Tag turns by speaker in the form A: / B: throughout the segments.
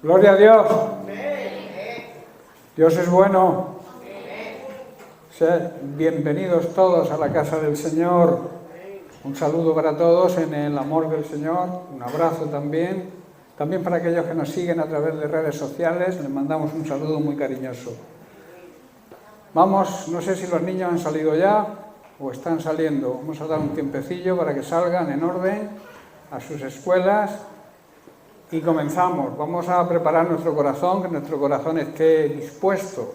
A: Gloria a Dios. Dios es bueno. Bienvenidos todos a la casa del Señor. Un saludo para todos en el amor del Señor. Un abrazo también. También para aquellos que nos siguen a través de redes sociales, les mandamos un saludo muy cariñoso. Vamos, no sé si los niños han salido ya o están saliendo. Vamos a dar un tiempecillo para que salgan en orden a sus escuelas. Y comenzamos. Vamos a preparar nuestro corazón, que nuestro corazón esté dispuesto.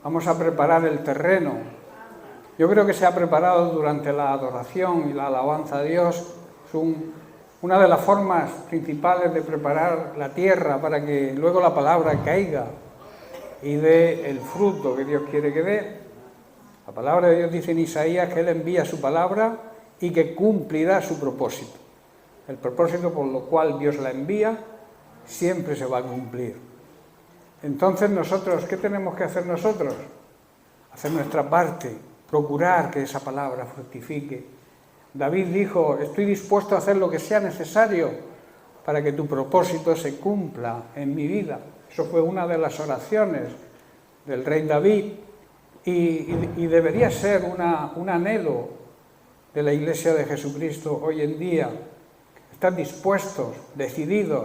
A: Vamos a preparar el terreno. Yo creo que se ha preparado durante la adoración y la alabanza a Dios. Es una de las formas principales de preparar la tierra para que luego la palabra caiga y dé el fruto que Dios quiere que dé. La palabra de Dios dice en Isaías que Él envía su palabra y que cumplirá su propósito. El propósito por lo cual Dios la envía siempre se va a cumplir. Entonces nosotros, ¿qué tenemos que hacer nosotros? Hacer nuestra parte, procurar que esa palabra fructifique. David dijo, estoy dispuesto a hacer lo que sea necesario para que tu propósito se cumpla en mi vida. Eso fue una de las oraciones del rey David y debería ser un anhelo de la Iglesia de Jesucristo hoy en día. Estar dispuestos, decididos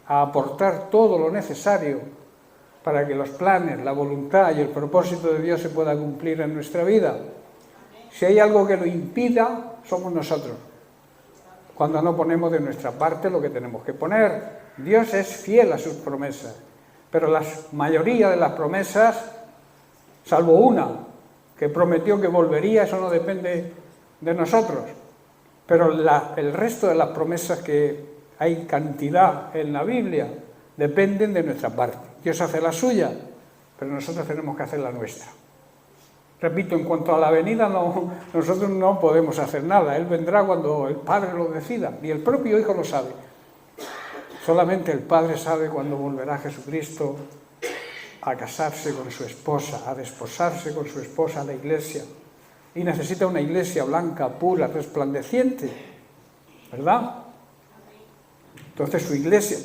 A: a aportar todo lo necesario para que los planes, la voluntad y el propósito de Dios se pueda cumplir en nuestra vida. Si hay algo que lo impida, somos nosotros. Cuando no ponemos de nuestra parte lo que tenemos que poner. Dios es fiel a sus promesas, pero la mayoría de las promesas, salvo una, que prometió que volvería, eso no depende de nosotros. Pero el resto de las promesas que hay cantidad en la Biblia dependen de nuestra parte. Dios hace la suya, pero nosotros tenemos que hacer la nuestra. Repito, en cuanto a la venida, nosotros no podemos hacer nada. Él vendrá cuando el Padre lo decida, y el propio Hijo lo sabe. Solamente el Padre sabe cuándo volverá Jesucristo a casarse con su esposa, a desposarse con su esposa, la Iglesia. Y necesita una iglesia blanca, pura, resplandeciente, ¿verdad? Entonces su iglesia,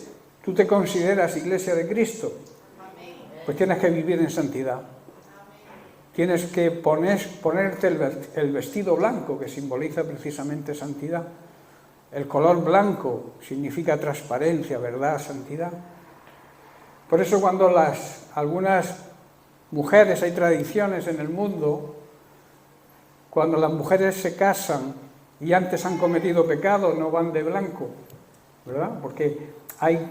A: ¿tú te consideras iglesia de Cristo? Pues tienes que vivir en santidad. Tienes que ponerte el vestido blanco, que simboliza precisamente santidad. El color blanco significa transparencia, verdad, santidad. Por eso cuando algunas mujeres, hay tradiciones en el mundo, cuando las mujeres se casan y antes han cometido pecado, no van de blanco, ¿verdad? Porque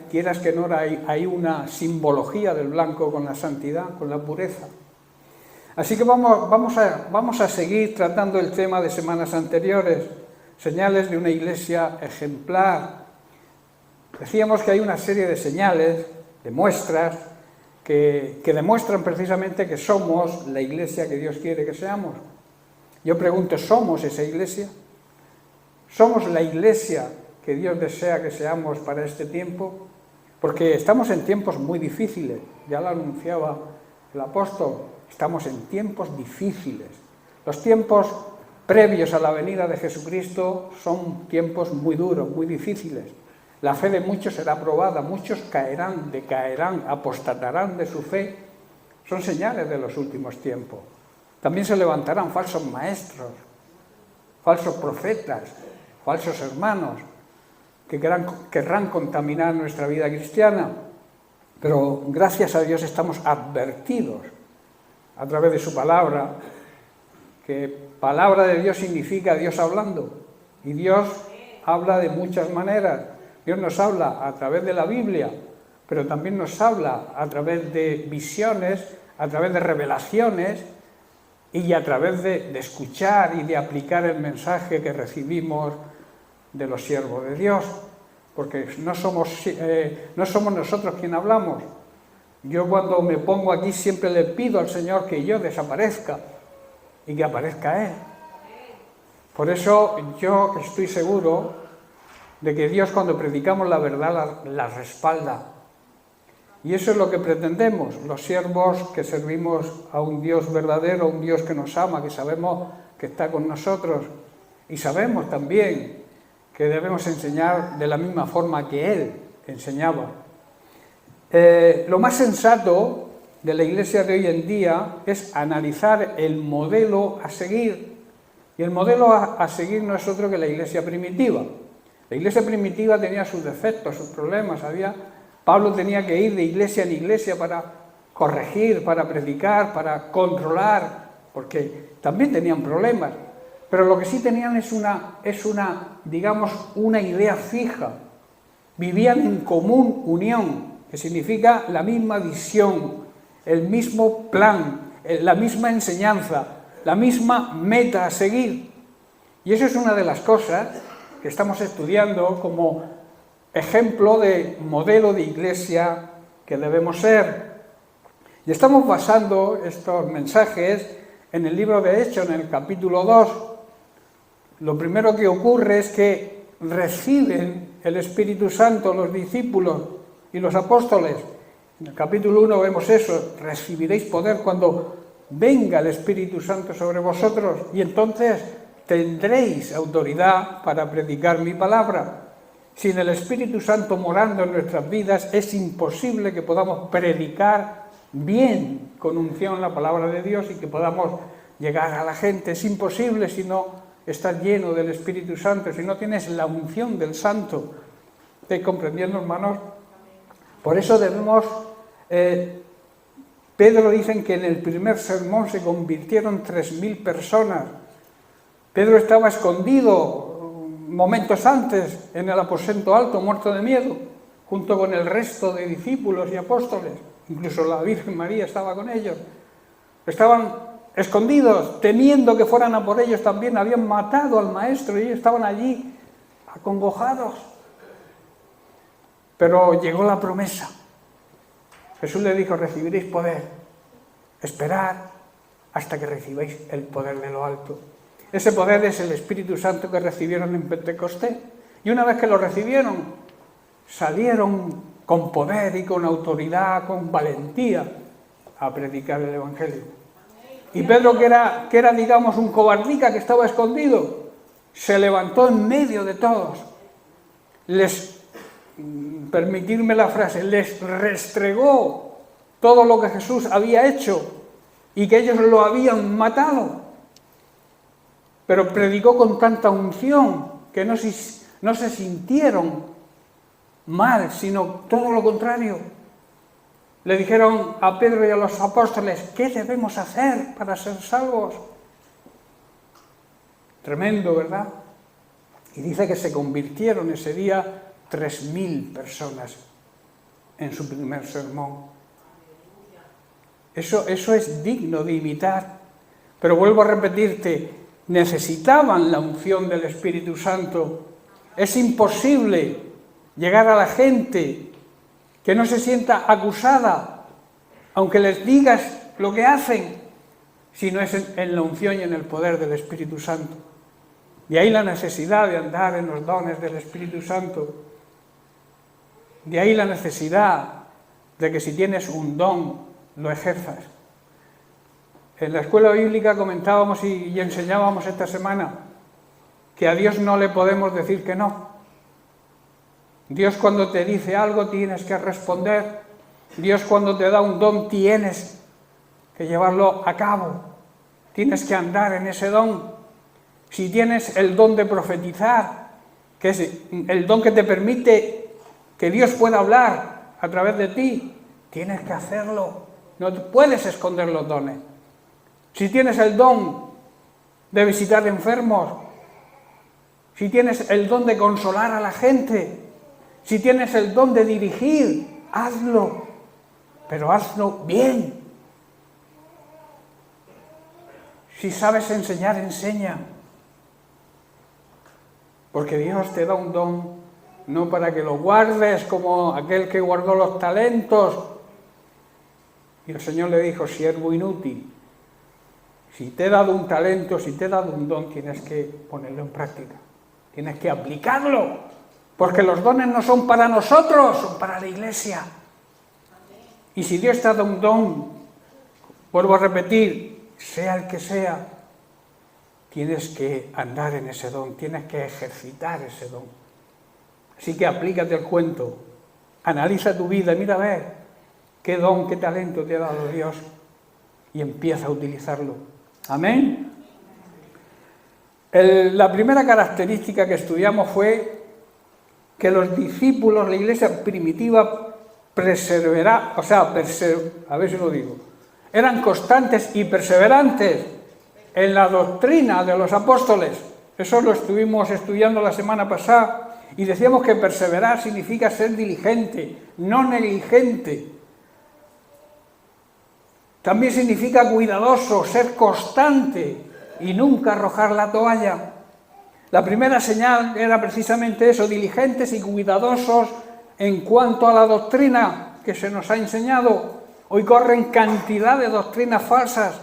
A: quieras que no, hay una simbología del blanco con la santidad, con la pureza. Así que vamos a seguir tratando el tema de semanas anteriores, señales de una iglesia ejemplar. Decíamos que hay una serie de señales, de muestras, que demuestran precisamente que somos la iglesia que Dios quiere que seamos. Yo pregunto, ¿somos esa iglesia? ¿Somos la iglesia que Dios desea que seamos para este tiempo? Porque estamos en tiempos muy difíciles, ya lo anunciaba el apóstol, estamos en tiempos difíciles. Los tiempos previos a la venida de Jesucristo son tiempos muy duros, muy difíciles. La fe de muchos será probada, muchos caerán, decaerán, apostatarán de su fe. Son señales de los últimos tiempos. También se levantarán falsos maestros, falsos profetas, falsos hermanos, que querrán contaminar nuestra vida cristiana. Pero gracias a Dios estamos advertidos a través de su palabra, que palabra de Dios significa Dios hablando. Y Dios habla de muchas maneras. Dios nos habla a través de la Biblia, pero también nos habla a través de visiones, a través de revelaciones, y a través de escuchar y de aplicar el mensaje que recibimos de los siervos de Dios, porque no somos nosotros quien hablamos. Yo cuando me pongo aquí siempre le pido al Señor que yo desaparezca y que aparezca Él. Por eso yo estoy seguro de que Dios, cuando predicamos la verdad, la respalda. Y eso es lo que pretendemos, los siervos que servimos a un Dios verdadero, un Dios que nos ama, que sabemos que está con nosotros. Y sabemos también que debemos enseñar de la misma forma que Él enseñaba. Lo más sensato de la Iglesia de hoy en día es analizar el modelo a seguir. Y el modelo a seguir no es otro que la Iglesia primitiva. La Iglesia primitiva tenía sus defectos, sus problemas. Pablo tenía que ir de iglesia en iglesia para corregir, para predicar, para controlar, porque también tenían problemas. Pero lo que sí tenían es una idea fija. Vivían en común unión, que significa la misma visión, el mismo plan, la misma enseñanza, la misma meta a seguir. Y eso es una de las cosas que estamos estudiando como ejemplo de modelo de iglesia que debemos ser. Y estamos basando estos mensajes en el libro de Hechos, en el capítulo 2. Lo primero que ocurre es que reciben el Espíritu Santo los discípulos y los apóstoles. En el capítulo 1 vemos eso: recibiréis poder cuando venga el Espíritu Santo sobre vosotros, y entonces tendréis autoridad para predicar mi palabra. Sin el Espíritu Santo morando en nuestras vidas, es imposible que podamos predicar bien, con unción, la palabra de Dios, y que podamos llegar a la gente. Es imposible si no estás lleno del Espíritu Santo, si no tienes la unción del Santo. ¿Estáis comprendiendo, hermanos? Por eso debemos... Pedro dicen que en el primer sermón se convirtieron 3.000 personas. Pedro estaba escondido momentos antes en el aposento alto, muerto de miedo, junto con el resto de discípulos y apóstoles. Incluso la Virgen María estaba con ellos. Estaban escondidos, temiendo que fueran a por ellos también. Habían matado al maestro y ellos estaban allí, acongojados. Pero llegó la promesa. Jesús le dijo: recibiréis poder. Esperad hasta que recibáis el poder de lo alto. Ese poder es el Espíritu Santo que recibieron en Pentecostés. Y una vez que lo recibieron, salieron con poder y con autoridad, con valentía, a predicar el Evangelio. Y Pedro, que era digamos, un cobardica que estaba escondido, se levantó en medio de todos. Permitidme la frase, les restregó todo lo que Jesús había hecho y que ellos lo habían matado. Pero predicó con tanta unción que no se sintieron mal, sino todo lo contrario. Le dijeron a Pedro y a los apóstoles: ¿qué debemos hacer para ser salvos? Tremendo, ¿verdad? Y dice que se convirtieron ese día 3.000 personas en su primer sermón. Eso es digno de imitar. Pero vuelvo a repetirte, necesitaban la unción del Espíritu Santo. Es imposible llegar a la gente que no se sienta acusada, aunque les digas lo que hacen, si no es en la unción y en el poder del Espíritu Santo. De ahí la necesidad de andar en los dones del Espíritu Santo. De ahí la necesidad de que si tienes un don, lo ejerzas. En la escuela bíblica comentábamos y enseñábamos esta semana que a Dios no le podemos decir que no. Dios, cuando te dice algo, tienes que responder. Dios, cuando te da un don, tienes que llevarlo a cabo. Tienes que andar en ese don. Si tienes el don de profetizar, que es el don que te permite que Dios pueda hablar a través de ti, tienes que hacerlo. No puedes esconder los dones. Si tienes el don de visitar enfermos, si tienes el don de consolar a la gente, si tienes el don de dirigir, hazlo, pero hazlo bien. Si sabes enseñar, enseña. Porque Dios te da un don no para que lo guardes como aquel que guardó los talentos. Y el Señor le dijo: siervo inútil, si te he dado un talento, si te he dado un don, tienes que ponerlo en práctica. Tienes que aplicarlo. Porque los dones no son para nosotros, son para la Iglesia. Y si Dios te ha dado un don, vuelvo a repetir, sea el que sea, tienes que andar en ese don, tienes que ejercitar ese don. Así que aplícate el cuento, Analiza tu vida y mira a ver qué don, qué talento te ha dado Dios y empieza a utilizarlo. Amén. La primera característica que estudiamos fue que los discípulos, la iglesia primitiva, eran constantes y perseverantes en la doctrina de los apóstoles. Eso lo estuvimos estudiando la semana pasada y decíamos que perseverar significa ser diligente, no negligente. También significa cuidadoso, ser constante y nunca arrojar la toalla. La primera señal era precisamente eso, diligentes y cuidadosos en cuanto a la doctrina que se nos ha enseñado. Hoy corren cantidad de doctrinas falsas.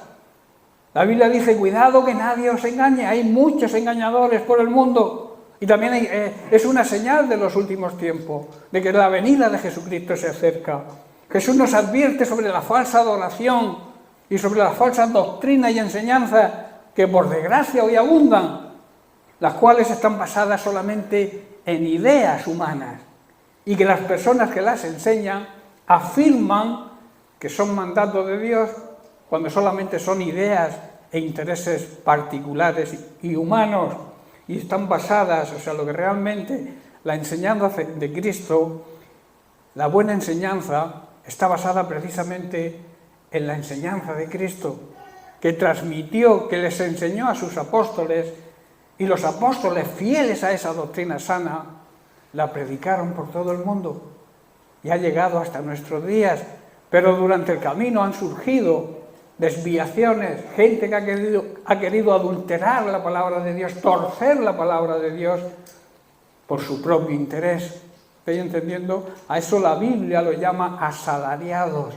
A: La Biblia dice, cuidado que nadie os engañe, hay muchos engañadores por el mundo. Y también es una señal de los últimos tiempos, de que la venida de Jesucristo se acerca. Jesús nos advierte sobre la falsa adoración y sobre las falsas doctrinas y enseñanzas que por desgracia hoy abundan, las cuales están basadas solamente en ideas humanas y que las personas que las enseñan afirman que son mandatos de Dios cuando solamente son ideas e intereses particulares y humanos y están basadas, lo que realmente la enseñanza de Cristo, la buena enseñanza, está basada precisamente en la enseñanza de Cristo, que transmitió, que les enseñó a sus apóstoles, y los apóstoles, fieles a esa doctrina sana, la predicaron por todo el mundo y ha llegado hasta nuestros días. Pero durante el camino han surgido desviaciones, gente que ha querido adulterar la palabra de Dios, torcer la palabra de Dios por su propio interés. ¿Estáis entendiendo? A eso la Biblia lo llama asalariados,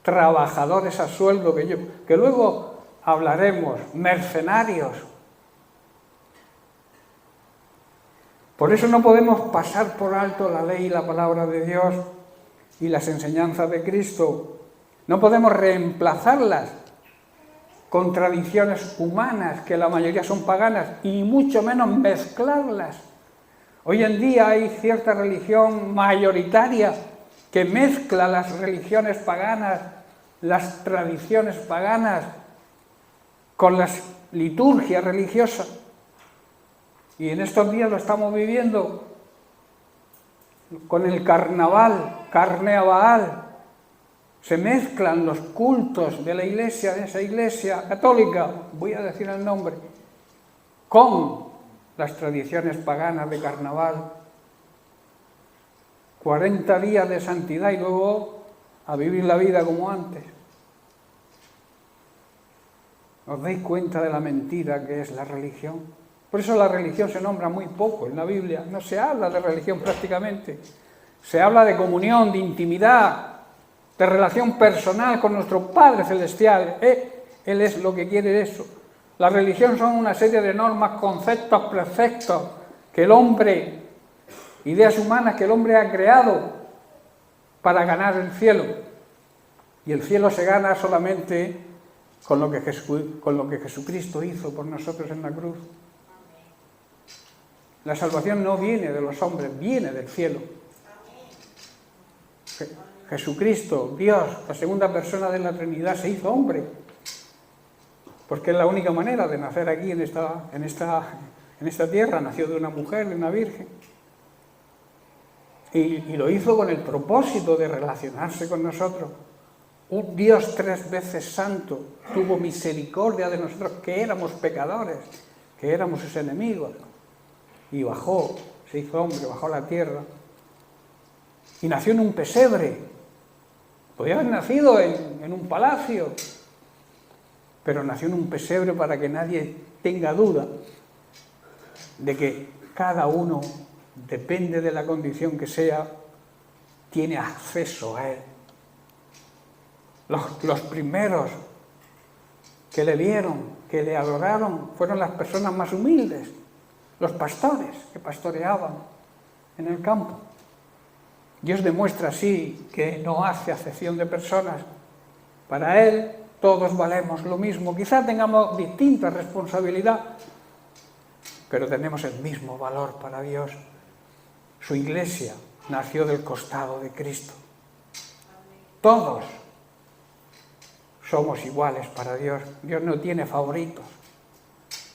A: trabajadores a sueldo, que luego hablaremos, mercenarios. Por eso no podemos pasar por alto la ley y la palabra de Dios y las enseñanzas de Cristo. No podemos reemplazarlas con tradiciones humanas, que la mayoría son paganas, y mucho menos mezclarlas. Hoy en día hay cierta religión mayoritaria que mezcla las religiones paganas, las tradiciones paganas, con las liturgias religiosas. Y en estos días lo estamos viviendo con el carnaval, carne a Baal. Se mezclan los cultos de la iglesia, de esa iglesia católica, voy a decir el nombre, con las tradiciones paganas de carnaval. 40 días de santidad y luego a vivir la vida como antes. ¿Os dais cuenta de la mentira que es la religión? Por eso la religión se nombra muy poco en la Biblia. No se habla de religión prácticamente. Se habla de comunión, de intimidad, de relación personal con nuestro Padre Celestial. Él es lo que quiere eso. La religión son una serie de normas, conceptos, preceptos que el hombre, ideas humanas que el hombre ha creado para ganar el cielo. Y el cielo se gana solamente con lo que Jesucristo hizo por nosotros en la cruz. La salvación no viene de los hombres, viene del cielo. Jesucristo, Dios, la segunda persona de la Trinidad, se hizo hombre. Porque es la única manera de nacer aquí en esta tierra. Nació de una mujer, de una virgen. Y lo hizo con el propósito de relacionarse con nosotros. Un Dios 3 veces santo tuvo misericordia de nosotros, que éramos pecadores, que éramos sus enemigos. Y bajó, se hizo hombre, bajó a la tierra. Y nació en un pesebre. Podía haber nacido en un palacio, pero nació en un pesebre para que nadie tenga duda de que cada uno, depende de la condición que sea, tiene acceso a Él. Los primeros que le vieron, que le adoraron, fueron las personas más humildes, los pastores que pastoreaban en el campo. Dios demuestra así que no hace acepción de personas. Para Él todos valemos lo mismo. Quizá tengamos distinta responsabilidad, pero tenemos el mismo valor para Dios. Su iglesia, nació del costado de Cristo. Todos somos iguales para Dios. Dios no tiene favoritos.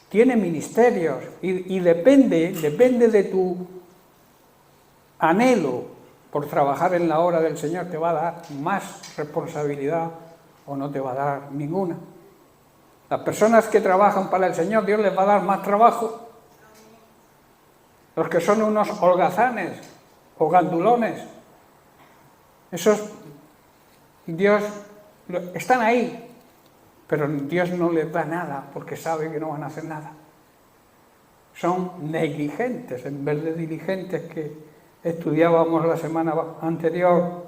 A: Tiene ministerios y depende de tu anhelo por trabajar en la obra del Señor. Te va a dar más responsabilidad o no te va a dar ninguna. Las personas que trabajan para el Señor, Dios les va a dar más trabajo. Los que son unos holgazanes o gandulones, esos, Dios, están ahí, pero Dios no les da nada porque sabe que no van a hacer nada. Son negligentes en vez de diligentes, que estudiábamos la semana anterior.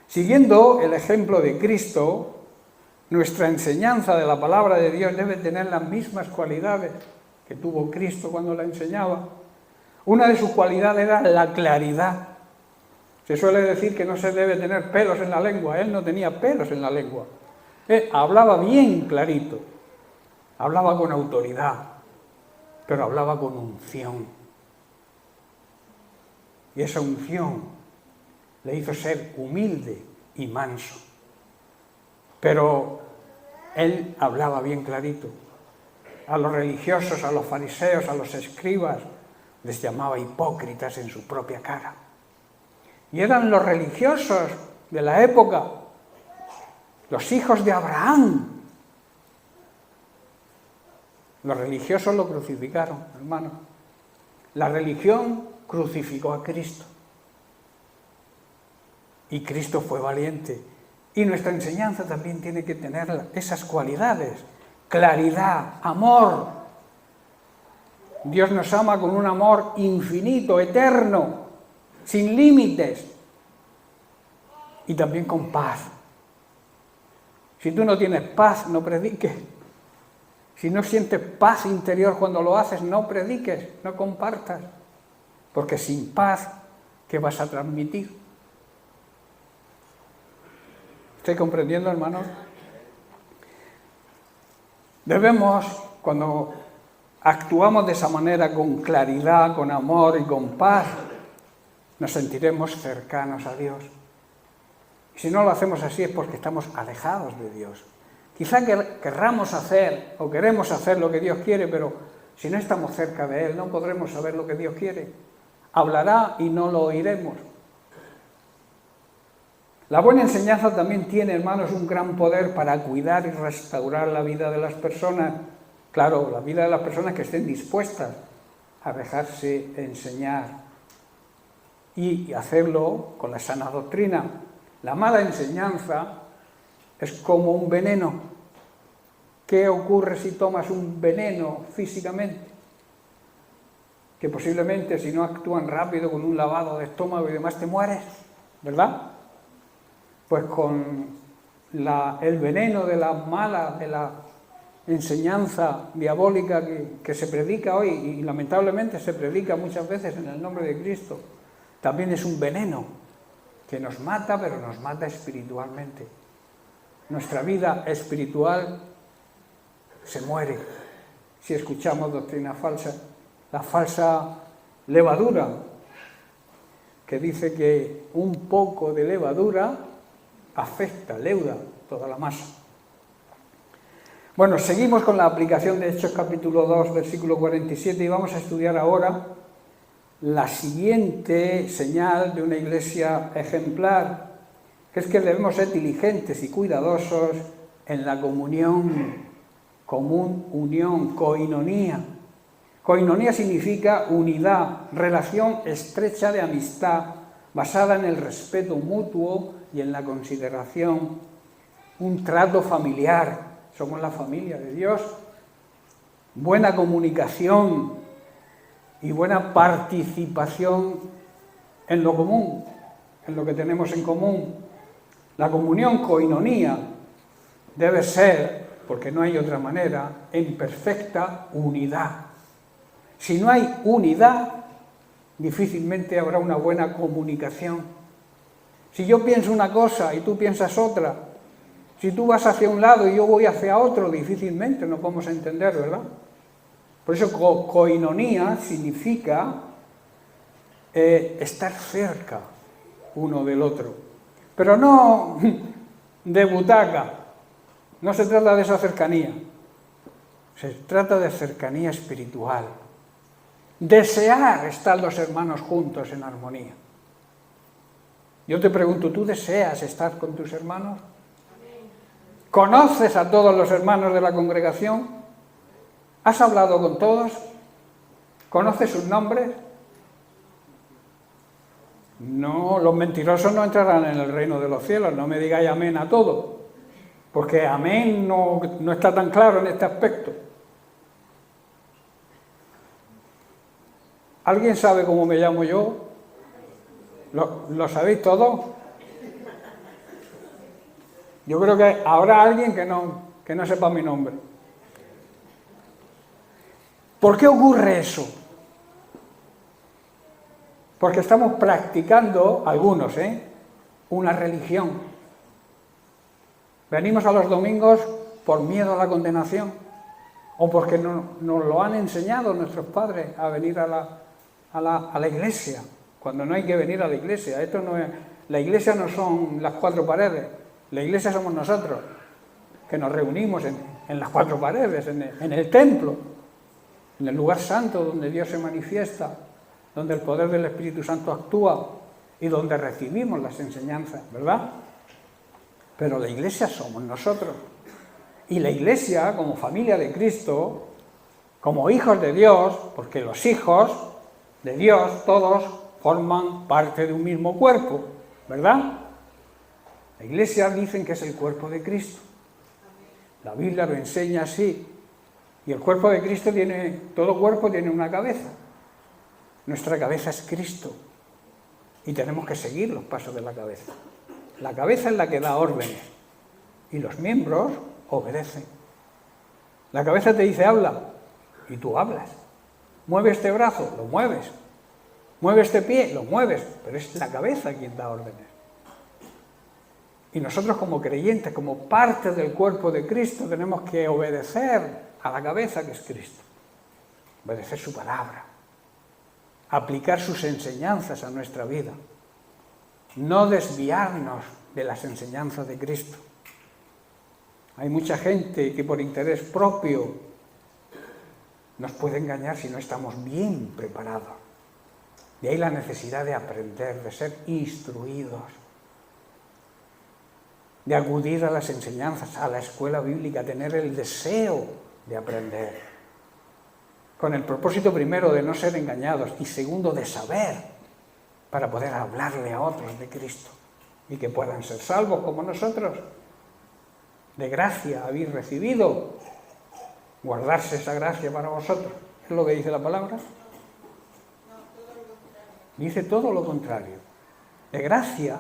A: Siguiendo el ejemplo de Cristo, nuestra enseñanza de la palabra de Dios debe tener las mismas cualidades que tuvo Cristo cuando la enseñaba. Una de sus cualidades era la claridad. Se suele decir que no se debe tener pelos en la lengua. Él no tenía pelos en la lengua. Él hablaba bien clarito, hablaba con autoridad, pero hablaba con unción. Y esa unción le hizo ser humilde y manso. Pero él hablaba bien clarito. A los religiosos, a los fariseos, a los escribas, les llamaba hipócritas en su propia cara. Y eran los religiosos de la época, los hijos de Abraham. Los religiosos lo crucificaron, hermano. La religión crucificó a Cristo. Y Cristo fue valiente. Y nuestra enseñanza también tiene que tener esas cualidades. Claridad, amor. Dios nos ama con un amor infinito, eterno, sin límites. Y también con paz. Si tú no tienes paz, no prediques. Si no sientes paz interior cuando lo haces, no prediques, no compartas. Porque sin paz, ¿qué vas a transmitir? ¿Estoy comprendiendo, hermanos? Debemos, cuando actuamos de esa manera, con claridad, con amor y con paz, nos sentiremos cercanos a Dios. Y si no lo hacemos así es porque estamos alejados de Dios. Quizá querramos hacer o queremos hacer lo que Dios quiere, pero si no estamos cerca de Él, no podremos saber lo que Dios quiere. Hablará y no lo oiremos. La buena enseñanza también tiene, hermanos, un gran poder para cuidar y restaurar la vida de las personas. Claro, la vida de las personas que estén dispuestas a dejarse enseñar y hacerlo con la sana doctrina. La mala enseñanza es como un veneno. ¿Qué ocurre si tomas un veneno físicamente? Que posiblemente, si no actúan rápido con un lavado de estómago y demás, te mueres, ¿verdad? Pues con el veneno de la enseñanza diabólica que se predica hoy, y lamentablemente se predica muchas veces en el nombre de Cristo, también es un veneno que nos mata, pero nos mata espiritualmente. Nuestra vida espiritual se muere si escuchamos doctrina falsa. La falsa levadura, que dice que un poco de levadura afecta, leuda toda la masa. Bueno, seguimos con la aplicación de Hechos capítulo 2, versículo 47, y vamos a estudiar ahora la siguiente señal de una iglesia ejemplar, que es que debemos ser diligentes y cuidadosos en la comunión común, unión, koinonía. Koinonía significa unidad, relación estrecha de amistad, basada en el respeto mutuo y en la consideración, un trato familiar. Somos la familia de Dios. Buena comunicación y buena participación en lo común, en lo que tenemos en común. La comunión koinonía debe ser, porque no hay otra manera, en perfecta unidad. Si no hay unidad, difícilmente habrá una buena comunicación. Si yo pienso una cosa y tú piensas otra, si tú vas hacia un lado y yo voy hacia otro, difícilmente nos vamos a entender, ¿verdad? Por eso koinonía significa estar cerca uno del otro, pero no de butaca, no se trata de esa cercanía, se trata de cercanía espiritual, desear estar los hermanos juntos en armonía. Yo te pregunto, ¿tú deseas estar con tus hermanos? ¿Conoces a todos los hermanos de la congregación? ¿Has hablado con todos? ¿Conoces sus nombres? No, los mentirosos no entrarán en el reino de los cielos, no me digáis amén a todo, porque amén no está tan claro en este aspecto. ¿Alguien sabe cómo me llamo yo? ¿Lo sabéis todos? Yo creo que habrá alguien que no sepa mi nombre. ¿Por qué ocurre eso? Porque estamos practicando, algunos, una religión. Venimos a los domingos por miedo a la condenación, o porque nos lo han enseñado nuestros padres a venir a la iglesia, cuando no hay que venir a la iglesia. La iglesia no son las cuatro paredes, la iglesia somos nosotros, que nos reunimos en las cuatro paredes, en el templo, en el lugar santo donde Dios se manifiesta, donde el poder del Espíritu Santo actúa y donde recibimos las enseñanzas, ¿verdad? Pero la iglesia somos nosotros. Y la iglesia, como familia de Cristo, como hijos de Dios, porque los hijos de Dios, todos forman parte de un mismo cuerpo, ¿verdad? La iglesia dicen que es el cuerpo de Cristo. La Biblia lo enseña así. Y el cuerpo de Cristo todo cuerpo tiene una cabeza. Nuestra cabeza es Cristo. Y tenemos que seguir los pasos de la cabeza. La cabeza es la que da órdenes. Y los miembros obedecen. La cabeza te dice habla. Y tú hablas. Mueve este brazo, lo mueves. Mueve este pie, lo mueves. Pero es la cabeza quien da órdenes. Y nosotros como creyentes, como parte del cuerpo de Cristo, tenemos que obedecer a la cabeza que es Cristo. Obedecer su palabra. Aplicar sus enseñanzas a nuestra vida. No desviarnos de las enseñanzas de Cristo. Hay mucha gente que por interés propio nos puede engañar si no estamos bien preparados. De ahí la necesidad de aprender, de ser instruidos, de acudir a las enseñanzas, a la escuela bíblica, tener el deseo de aprender, con el propósito primero de no ser engañados y segundo de saber, para poder hablarle a otros de Cristo y que puedan ser salvos como nosotros. De gracia habéis recibido, guardarse esa gracia para vosotros. ¿Es lo que dice la palabra? Dice todo lo contrario. De gracia,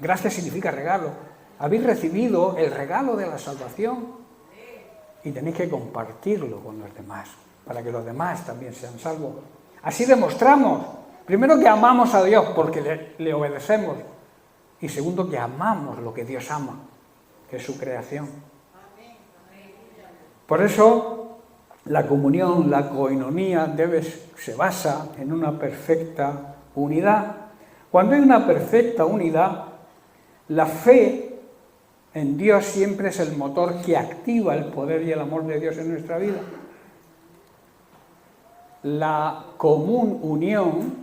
A: gracia significa regalo. Habéis recibido el regalo de la salvación y tenéis que compartirlo con los demás, para que los demás también sean salvos. Así demostramos, primero, que amamos a Dios porque le obedecemos, y segundo, que amamos lo que Dios ama, que es su creación. Por eso, la comunión, la coinonía, se basa en una perfecta unidad. Cuando hay una perfecta unidad, la fe en Dios siempre es el motor que activa el poder y el amor de Dios en nuestra vida. La común unión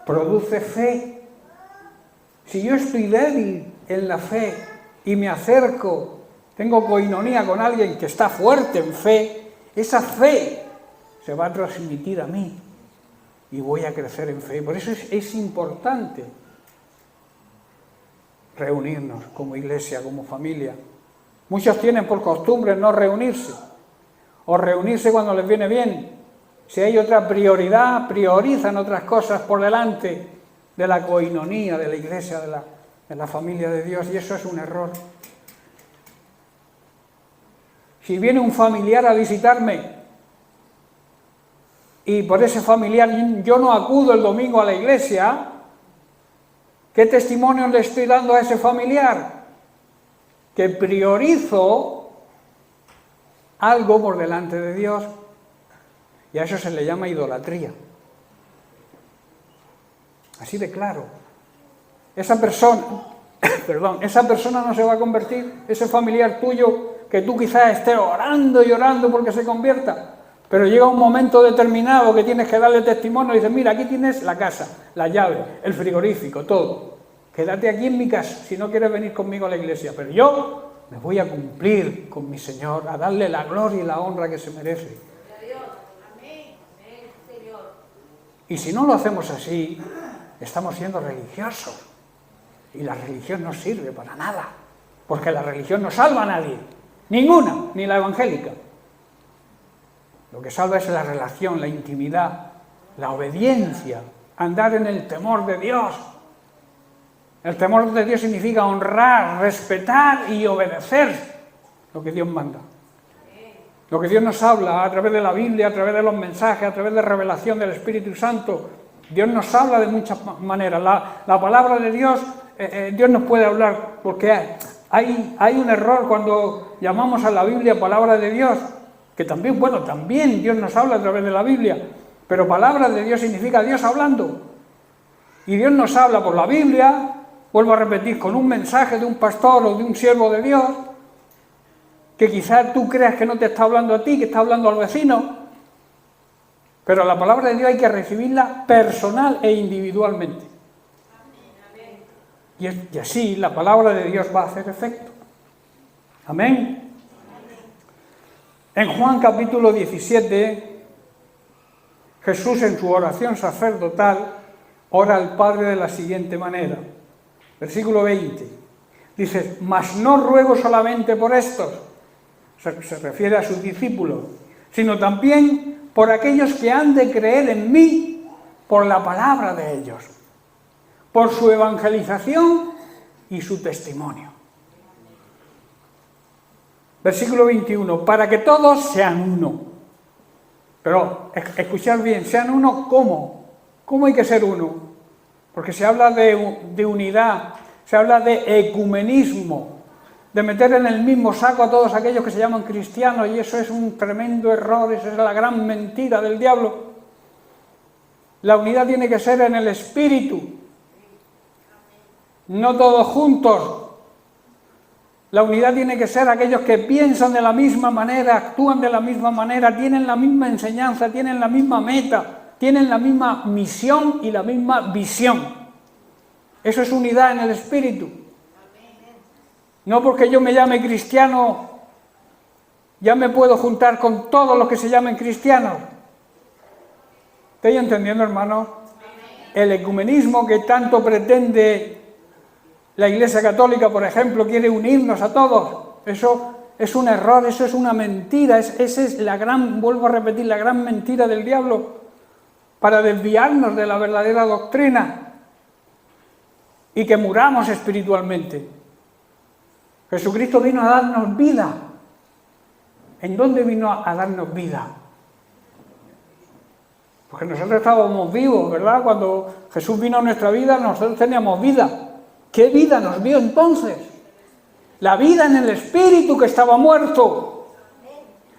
A: produce fe. Si yo estoy débil en la fe y me acerco, tengo coinonía con alguien que está fuerte en fe, esa fe se va a transmitir a mí y voy a crecer en fe. Por eso es importante reunirnos como iglesia, como familia. Muchos tienen por costumbre no reunirse, o reunirse cuando les viene bien. Si hay otra prioridad, priorizan otras cosas por delante de la coinonía de la iglesia, de la familia de Dios, y eso es un error. Si viene un familiar a visitarme y por ese familiar yo no acudo el domingo a la iglesia, ¿qué testimonio le estoy dando a ese familiar? Que priorizo algo por delante de Dios. Y a eso se le llama idolatría. Así de claro. Esa persona, esa persona no se va a convertir, ese familiar tuyo que tú quizás estés orando y orando porque se convierta, pero llega un momento determinado que tienes que darle testimonio y dices, mira, aquí tienes la casa, la llave, el frigorífico, todo. Quédate aquí en mi casa si no quieres venir conmigo a la iglesia, pero yo me voy a cumplir con mi Señor, a darle la gloria y la honra que se merece. Y si no lo hacemos así, estamos siendo religiosos. Y la religión no sirve para nada, porque la religión no salva a nadie, ninguna, ni la evangélica. Lo que salva es la relación, la intimidad, la obediencia, andar en el temor de Dios. El temor de Dios significa honrar, respetar y obedecer lo que Dios manda. Lo que Dios nos habla a través de la Biblia, a través de los mensajes, a través de revelación del Espíritu Santo. Dios nos habla de muchas maneras. La palabra de Dios, Dios nos puede hablar, porque hay un error cuando llamamos a la Biblia palabra de Dios, que también, también Dios nos habla a través de la Biblia, pero palabra de Dios significa Dios hablando. Y Dios nos habla por la Biblia, vuelvo a repetir, con un mensaje de un pastor o de un siervo de Dios, que quizás tú creas que no te está hablando a ti, que está hablando al vecino, pero la palabra de Dios hay que recibirla personal e individualmente. Y así la palabra de Dios va a hacer efecto. Amén. En Juan capítulo 17, Jesús en su oración sacerdotal ora al Padre de la siguiente manera. Versículo 20. Dice, mas no ruego solamente por estos, se refiere a sus discípulos, sino también por aquellos que han de creer en mí por la palabra de ellos, por su evangelización y su testimonio. Versículo 21, para que todos sean uno. Pero, escuchad bien, sean uno, ¿cómo? ¿Cómo hay que ser uno? Porque se habla de unidad, se habla de ecumenismo, de meter en el mismo saco a todos aquellos que se llaman cristianos, y eso es un tremendo error, esa es la gran mentira del diablo. La unidad tiene que ser en el espíritu, no todos juntos. La unidad tiene que ser aquellos que piensan de la misma manera, actúan de la misma manera, tienen la misma enseñanza, tienen la misma meta, tienen la misma misión y la misma visión. Eso es unidad en el espíritu. No porque yo me llame cristiano, ya me puedo juntar con todos los que se llamen cristianos. ¿Estáis entendiendo, hermano? El ecumenismo que tanto pretende la Iglesia Católica, por ejemplo, quiere unirnos a todos. Eso es un error, eso es una mentira. Esa es la gran, vuelvo a repetir, la gran mentira del diablo para desviarnos de la verdadera doctrina y que muramos espiritualmente. Jesucristo vino a darnos vida. ¿En dónde vino a darnos vida? Porque nosotros estábamos vivos, ¿verdad? Cuando Jesús vino a nuestra vida, nosotros teníamos vida. ¿Qué vida nos dio entonces? La vida en el espíritu que estaba muerto.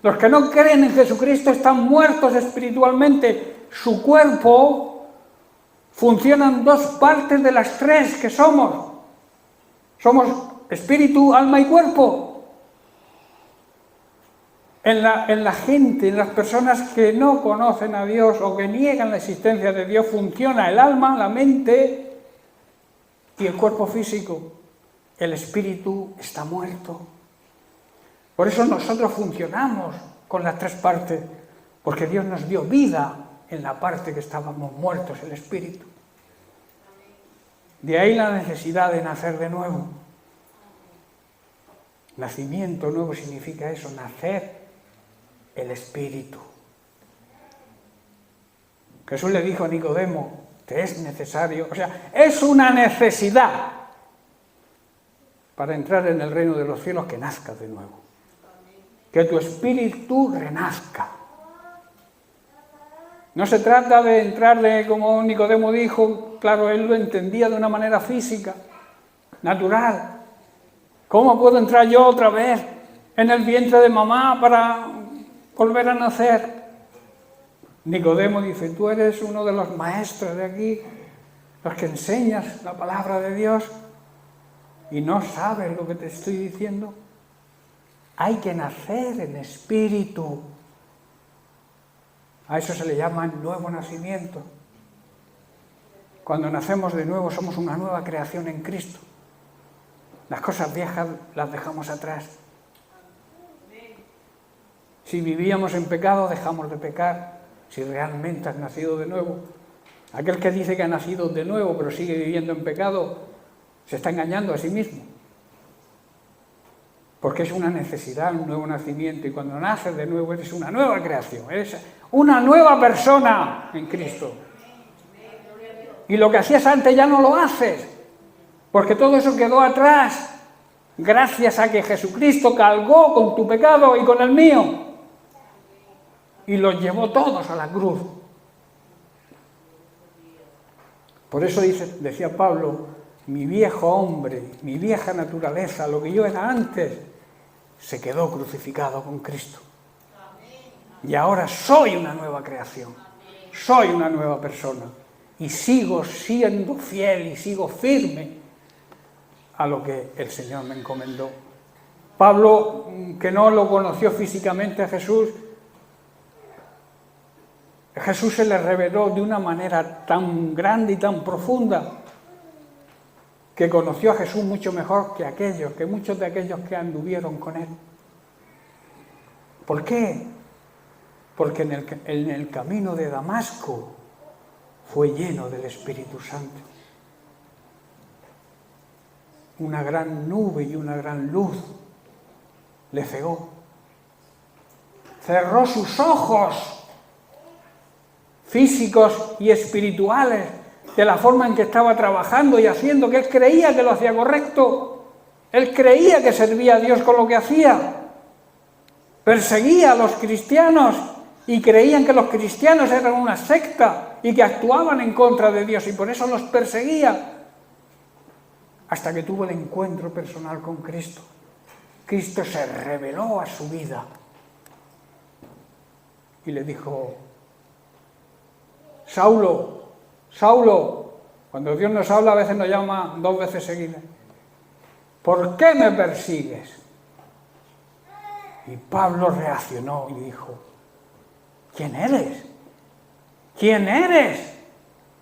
A: Los que no creen en Jesucristo están muertos espiritualmente. Su cuerpo funcionan dos partes de las tres que somos. Somos espíritu, alma y cuerpo. En la gente, en las personas que no conocen a Dios o que niegan la existencia de Dios, funciona el alma, la mente y el cuerpo físico. El espíritu está muerto. Por eso nosotros funcionamos con las tres partes, porque Dios nos dio vida en la parte que estábamos muertos, el espíritu. De ahí la necesidad de nacer de nuevo. Nacimiento nuevo significa eso, nacer el espíritu. Jesús le dijo a Nicodemo, te es necesario, o sea, es una necesidad para entrar en el reino de los cielos que nazcas de nuevo. Que tu espíritu renazca. No se trata de entrar como Nicodemo dijo, claro, él lo entendía de una manera física, natural. ¿Cómo puedo entrar yo otra vez en el vientre de mamá para volver a nacer? Nicodemo dice, tú eres uno de los maestros de aquí, los que enseñas la palabra de Dios y no sabes lo que te estoy diciendo. Hay que nacer en espíritu. A eso se le llama el nuevo nacimiento. Cuando nacemos de nuevo somos una nueva creación en Cristo. Las cosas viejas las dejamos atrás. Si vivíamos en pecado, dejamos de pecar. Si realmente has nacido de nuevo. Aquel que dice que ha nacido de nuevo pero sigue viviendo en pecado, se está engañando a sí mismo. Porque es una necesidad, un nuevo nacimiento. Y cuando naces de nuevo eres una nueva creación. Eres una nueva persona en Cristo. Y lo que hacías antes ya no lo haces. Porque todo eso quedó atrás. Gracias a que Jesucristo cargó con tu pecado y con el mío. Y los llevó todos a la cruz. Por eso decía Pablo, mi viejo hombre, mi vieja naturaleza, lo que yo era antes, se quedó crucificado con Cristo. Y ahora soy una nueva creación, soy una nueva persona. Y sigo siendo fiel y sigo firme a lo que el Señor me encomendó. Pablo, que no lo conoció físicamente a Jesús, Jesús se le reveló de una manera tan grande y tan profunda que conoció a Jesús mucho mejor que muchos de aquellos que anduvieron con él. ¿Por qué? Porque en el camino de Damasco fue lleno del Espíritu Santo. Una gran nube y una gran luz le cegó. Cerró sus ojos físicos y espirituales de la forma en que estaba trabajando y haciendo, que él creía que lo hacía correcto. Él creía que servía a Dios con lo que hacía. Perseguía a los cristianos y creían que los cristianos eran una secta y que actuaban en contra de Dios y por eso los perseguía. Hasta que tuvo el encuentro personal con Cristo. Cristo se reveló a su vida y le dijo: Saulo, Saulo, cuando Dios nos habla a veces nos llama 2 veces seguidas. ¿Por qué me persigues? Y Pablo reaccionó y dijo: ¿quién eres? ¿Quién eres?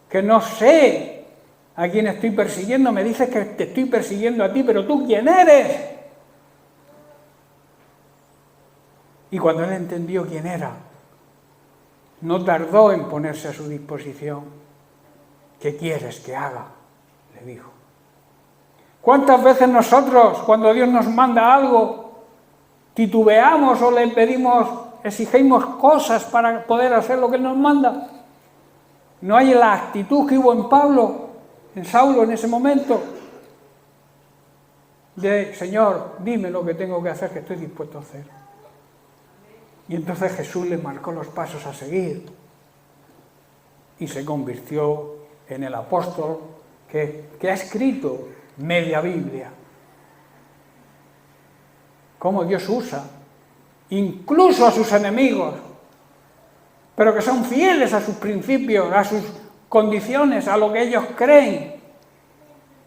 A: Que no sé a quién estoy persiguiendo. Me dices que te estoy persiguiendo a ti, pero ¿tú quién eres? Y cuando él entendió quién era, no tardó en ponerse a su disposición. ¿Qué quieres que haga?, le dijo. ¿Cuántas veces nosotros, cuando Dios nos manda algo, titubeamos o le pedimos, exigimos cosas para poder hacer lo que Él nos manda? ¿No hay la actitud que hubo en Saulo en ese momento? De: Señor, dime lo que tengo que hacer, que estoy dispuesto a hacer. Y entonces Jesús le marcó los pasos a seguir y se convirtió en el apóstol que ha escrito media Biblia. Cómo Dios usa incluso a sus enemigos, pero que son fieles a sus principios, a sus condiciones, a lo que ellos creen,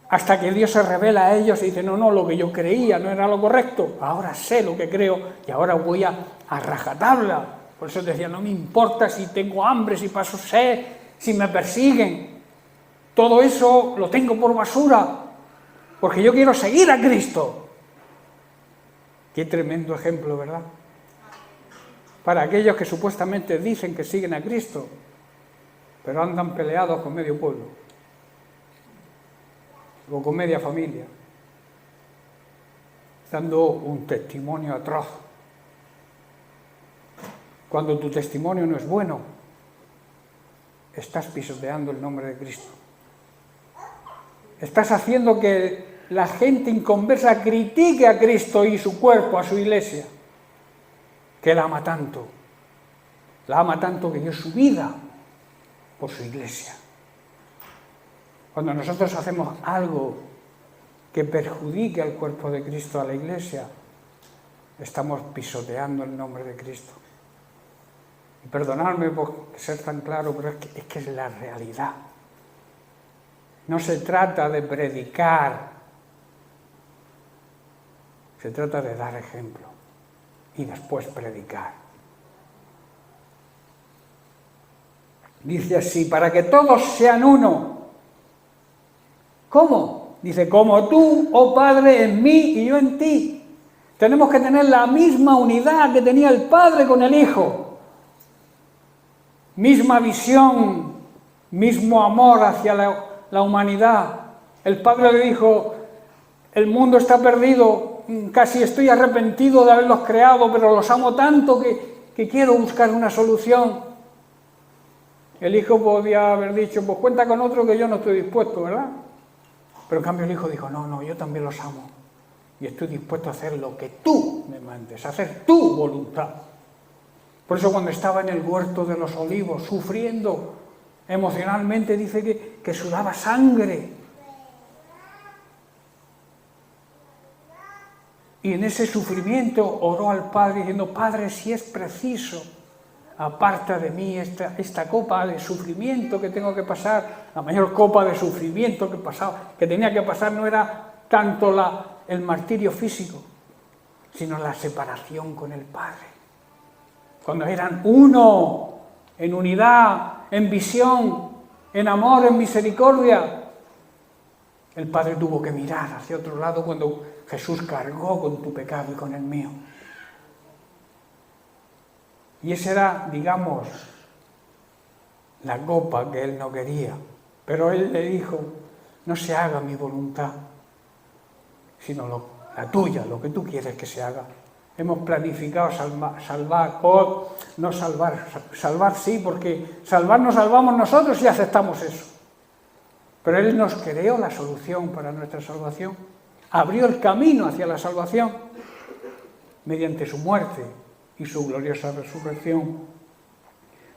A: hasta que Dios se revela a ellos y dice: no, lo que yo creía no era lo correcto, ahora sé lo que creo y ahora voy a rajatabla. Por eso decía: no me importa si tengo hambre, si paso sed, si me persiguen, todo eso lo tengo por basura, porque yo quiero seguir a Cristo. Qué tremendo ejemplo, ¿verdad? Para aquellos que supuestamente dicen que siguen a Cristo, pero andan peleados con medio pueblo o con media familia, dando un testimonio atroz. Cuando tu testimonio no es bueno, estás pisoteando el nombre de Cristo. Estás haciendo que la gente inconversa critique a Cristo y su cuerpo, a su iglesia, que la ama tanto. La ama tanto que dio su vida por su iglesia. Cuando nosotros hacemos algo que perjudique al cuerpo de Cristo, a la iglesia, estamos pisoteando el nombre de Cristo. Y perdonadme por ser tan claro, pero es que es la realidad. No se trata de predicar, se trata de dar ejemplo y después predicar. Dice así, para que todos sean uno. ¿Cómo? Dice, como tú, oh Padre, en mí y yo en ti. Tenemos que tener la misma unidad que tenía el Padre con el Hijo. Misma visión, mismo amor hacia la humanidad. El Padre le dijo, el mundo está perdido, casi estoy arrepentido de haberlos creado, pero los amo tanto que quiero buscar una solución. El Hijo podía haber dicho, pues cuenta con otro que yo no estoy dispuesto, ¿verdad? Pero en cambio el Hijo dijo, no, yo también los amo. Y estoy dispuesto a hacer lo que tú me mandes, a hacer tu voluntad. Por eso cuando estaba en el huerto de los olivos, sufriendo emocionalmente, dice que sudaba sangre. Y en ese sufrimiento oró al Padre diciendo, Padre, si es preciso, aparta de mí esta copa de sufrimiento que tengo que pasar. La mayor copa de sufrimiento que tenía que pasar no era tanto el martirio físico, sino la separación con el Padre. Cuando eran uno, en unidad, en visión, en amor, en misericordia, el Padre tuvo que mirar hacia otro lado cuando Jesús cargó con tu pecado y con el mío. Y esa era, digamos, la copa que él no quería. Pero él le dijo, no se haga mi voluntad, sino la tuya, lo que tú quieres que se haga. Hemos planificado salvar sí, porque salvar nos salvamos nosotros y aceptamos eso. Pero Él nos creó la solución para nuestra salvación. Abrió el camino hacia la salvación mediante su muerte y su gloriosa resurrección.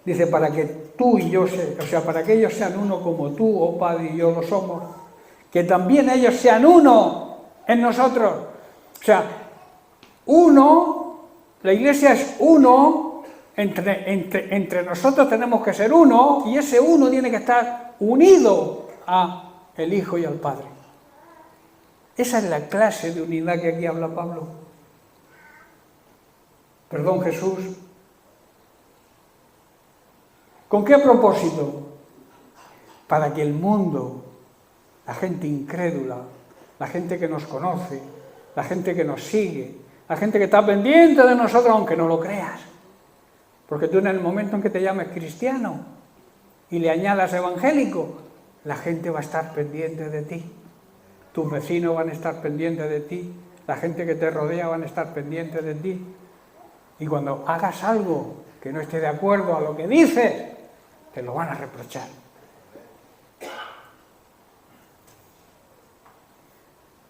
A: Dice, para que tú y yo, para que ellos sean uno como tú, oh Padre, y yo lo somos, que también ellos sean uno en nosotros. O sea, uno, la Iglesia es uno, entre nosotros tenemos que ser uno, y ese uno tiene que estar unido a el Hijo y al Padre. Esa es la clase de unidad que aquí habla Pablo. Perdón, Jesús. ¿Con qué propósito? Para que el mundo, la gente incrédula, la gente que nos conoce, la gente que nos sigue, la gente que está pendiente de nosotros, aunque no lo creas. Porque tú en el momento en que te llames cristiano y le añadas evangélico, la gente va a estar pendiente de ti. Tus vecinos van a estar pendientes de ti, la gente que te rodea van a estar pendientes de ti. Y cuando hagas algo que no esté de acuerdo a lo que dices, te lo van a reprochar.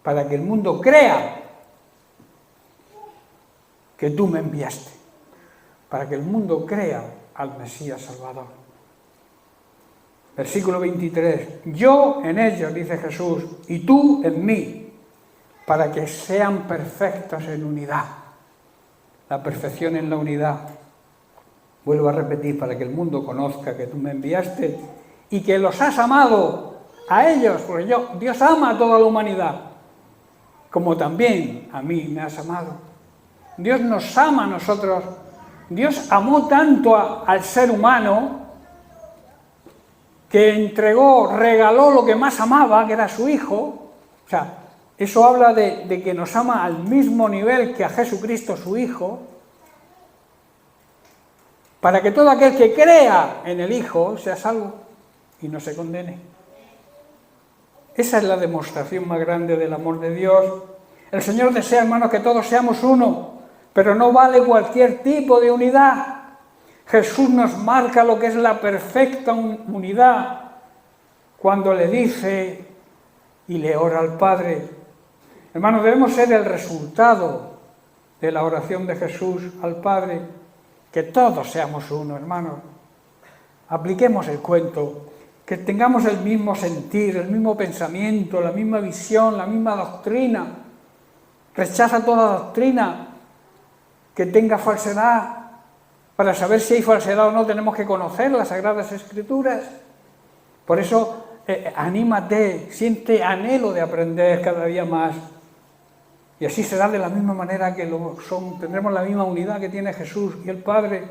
A: Para que el mundo crea que tú me enviaste. Para que el mundo crea al Mesías Salvador. Versículo 23. Yo en ellos, dice Jesús, y tú en mí, para que sean perfectos en unidad. La perfección en la unidad. Vuelvo a repetir, para que el mundo conozca que tú me enviaste y que los has amado a ellos, porque Dios ama a toda la humanidad, como también a mí me has amado. Dios nos ama a nosotros. Dios amó tanto al ser humano que regaló lo que más amaba, que era su Hijo. O sea, eso habla de que nos ama al mismo nivel que a Jesucristo, su Hijo, para que todo aquel que crea en el Hijo sea salvo y no se condene. Esa es la demostración más grande del amor de Dios. El Señor desea, hermanos, que todos seamos uno, pero no vale cualquier tipo de unidad. Jesús nos marca lo que es la perfecta unidad cuando le dice y le ora al Padre. Hermanos, debemos ser el resultado de la oración de Jesús al Padre, que todos seamos uno, hermanos. Apliquemos el cuento, que tengamos el mismo sentir, el mismo pensamiento, la misma visión, la misma doctrina. Rechaza toda doctrina que tenga falsedad. Para saber si hay falsedad o no tenemos que conocer las Sagradas Escrituras. Por eso anímate, siente anhelo de aprender cada día más. Y así será de la misma manera que tendremos la misma unidad que tiene Jesús y el Padre,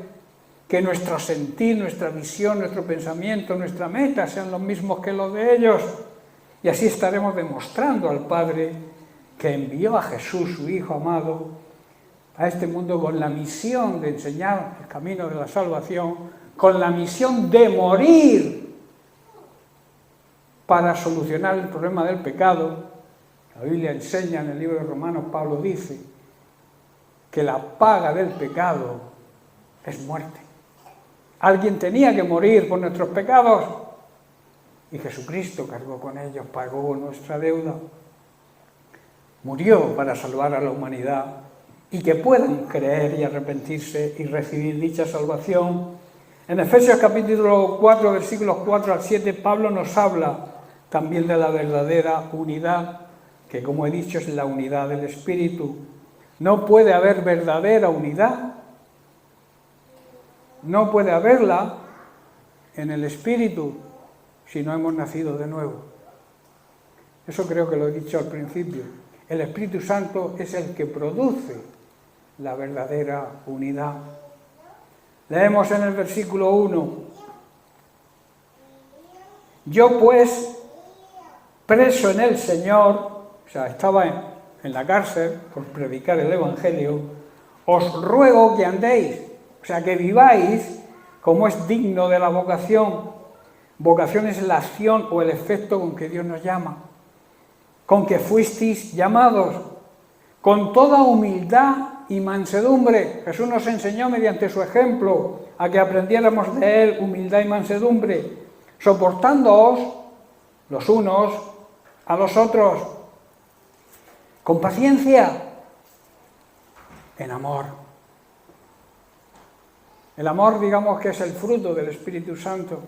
A: que nuestro sentir, nuestra visión, nuestro pensamiento, nuestra meta sean los mismos que los de ellos. Y así estaremos demostrando al Padre que envió a Jesús, su Hijo amado, a este mundo con la misión de enseñar el camino de la salvación, con la misión de morir para solucionar el problema del pecado. La Biblia enseña en el libro de Romanos, Pablo dice que la paga del pecado es muerte. Alguien tenía que morir por nuestros pecados y Jesucristo cargó con ellos, pagó nuestra deuda. Murió para salvar a la humanidad y que puedan creer y arrepentirse y recibir dicha salvación. En Efesios capítulo 4, versículos 4 al 7, Pablo nos habla también de la verdadera unidad, que como he dicho es la unidad del Espíritu. No puede haber verdadera unidad, no puede haberla en el Espíritu si no hemos nacido de nuevo. Eso creo que lo he dicho al principio. El Espíritu Santo es el que produce la verdadera unidad. Leemos en el versículo 1. Yo pues, preso en el Señor, o sea, estaba en la cárcel por predicar el Evangelio, os ruego que andéis, o sea, que viváis como es digno de la vocación. Vocación es la acción o el efecto con que Dios nos llama, con que fuisteis llamados, con toda humildad y mansedumbre. Jesús nos enseñó mediante su ejemplo a que aprendiéramos de él humildad y mansedumbre, soportándoos los unos a los otros, con paciencia, en amor. El amor, digamos que es el fruto del Espíritu Santo,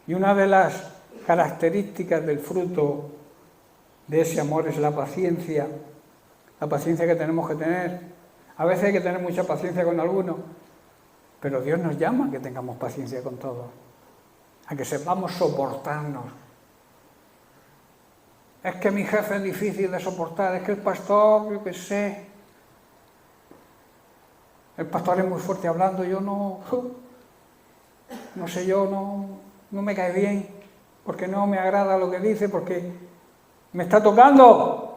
A: y una de las características del fruto de ese amor es la paciencia que tenemos que tener. A veces hay que tener mucha paciencia con algunos, pero Dios nos llama a que tengamos paciencia con todos, a que sepamos soportarnos. Es que mi jefe es difícil de soportar, es que el pastor, yo qué sé, el pastor es muy fuerte hablando, yo no me cae bien, porque no me agrada lo que dice, porque me está tocando.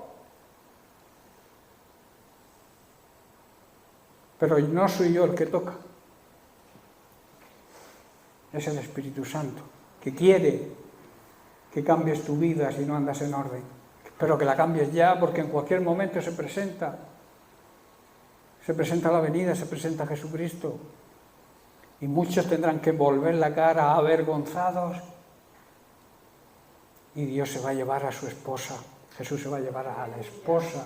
A: Pero no soy yo el que toca. Es el Espíritu Santo, que quiere que cambies tu vida si no andas en orden. Pero que la cambies ya, porque en cualquier momento se presenta la venida, se presenta Jesucristo. Y muchos tendrán que volver la cara avergonzados. Y Dios se va a llevar a su esposa. Jesús se va a llevar a la esposa,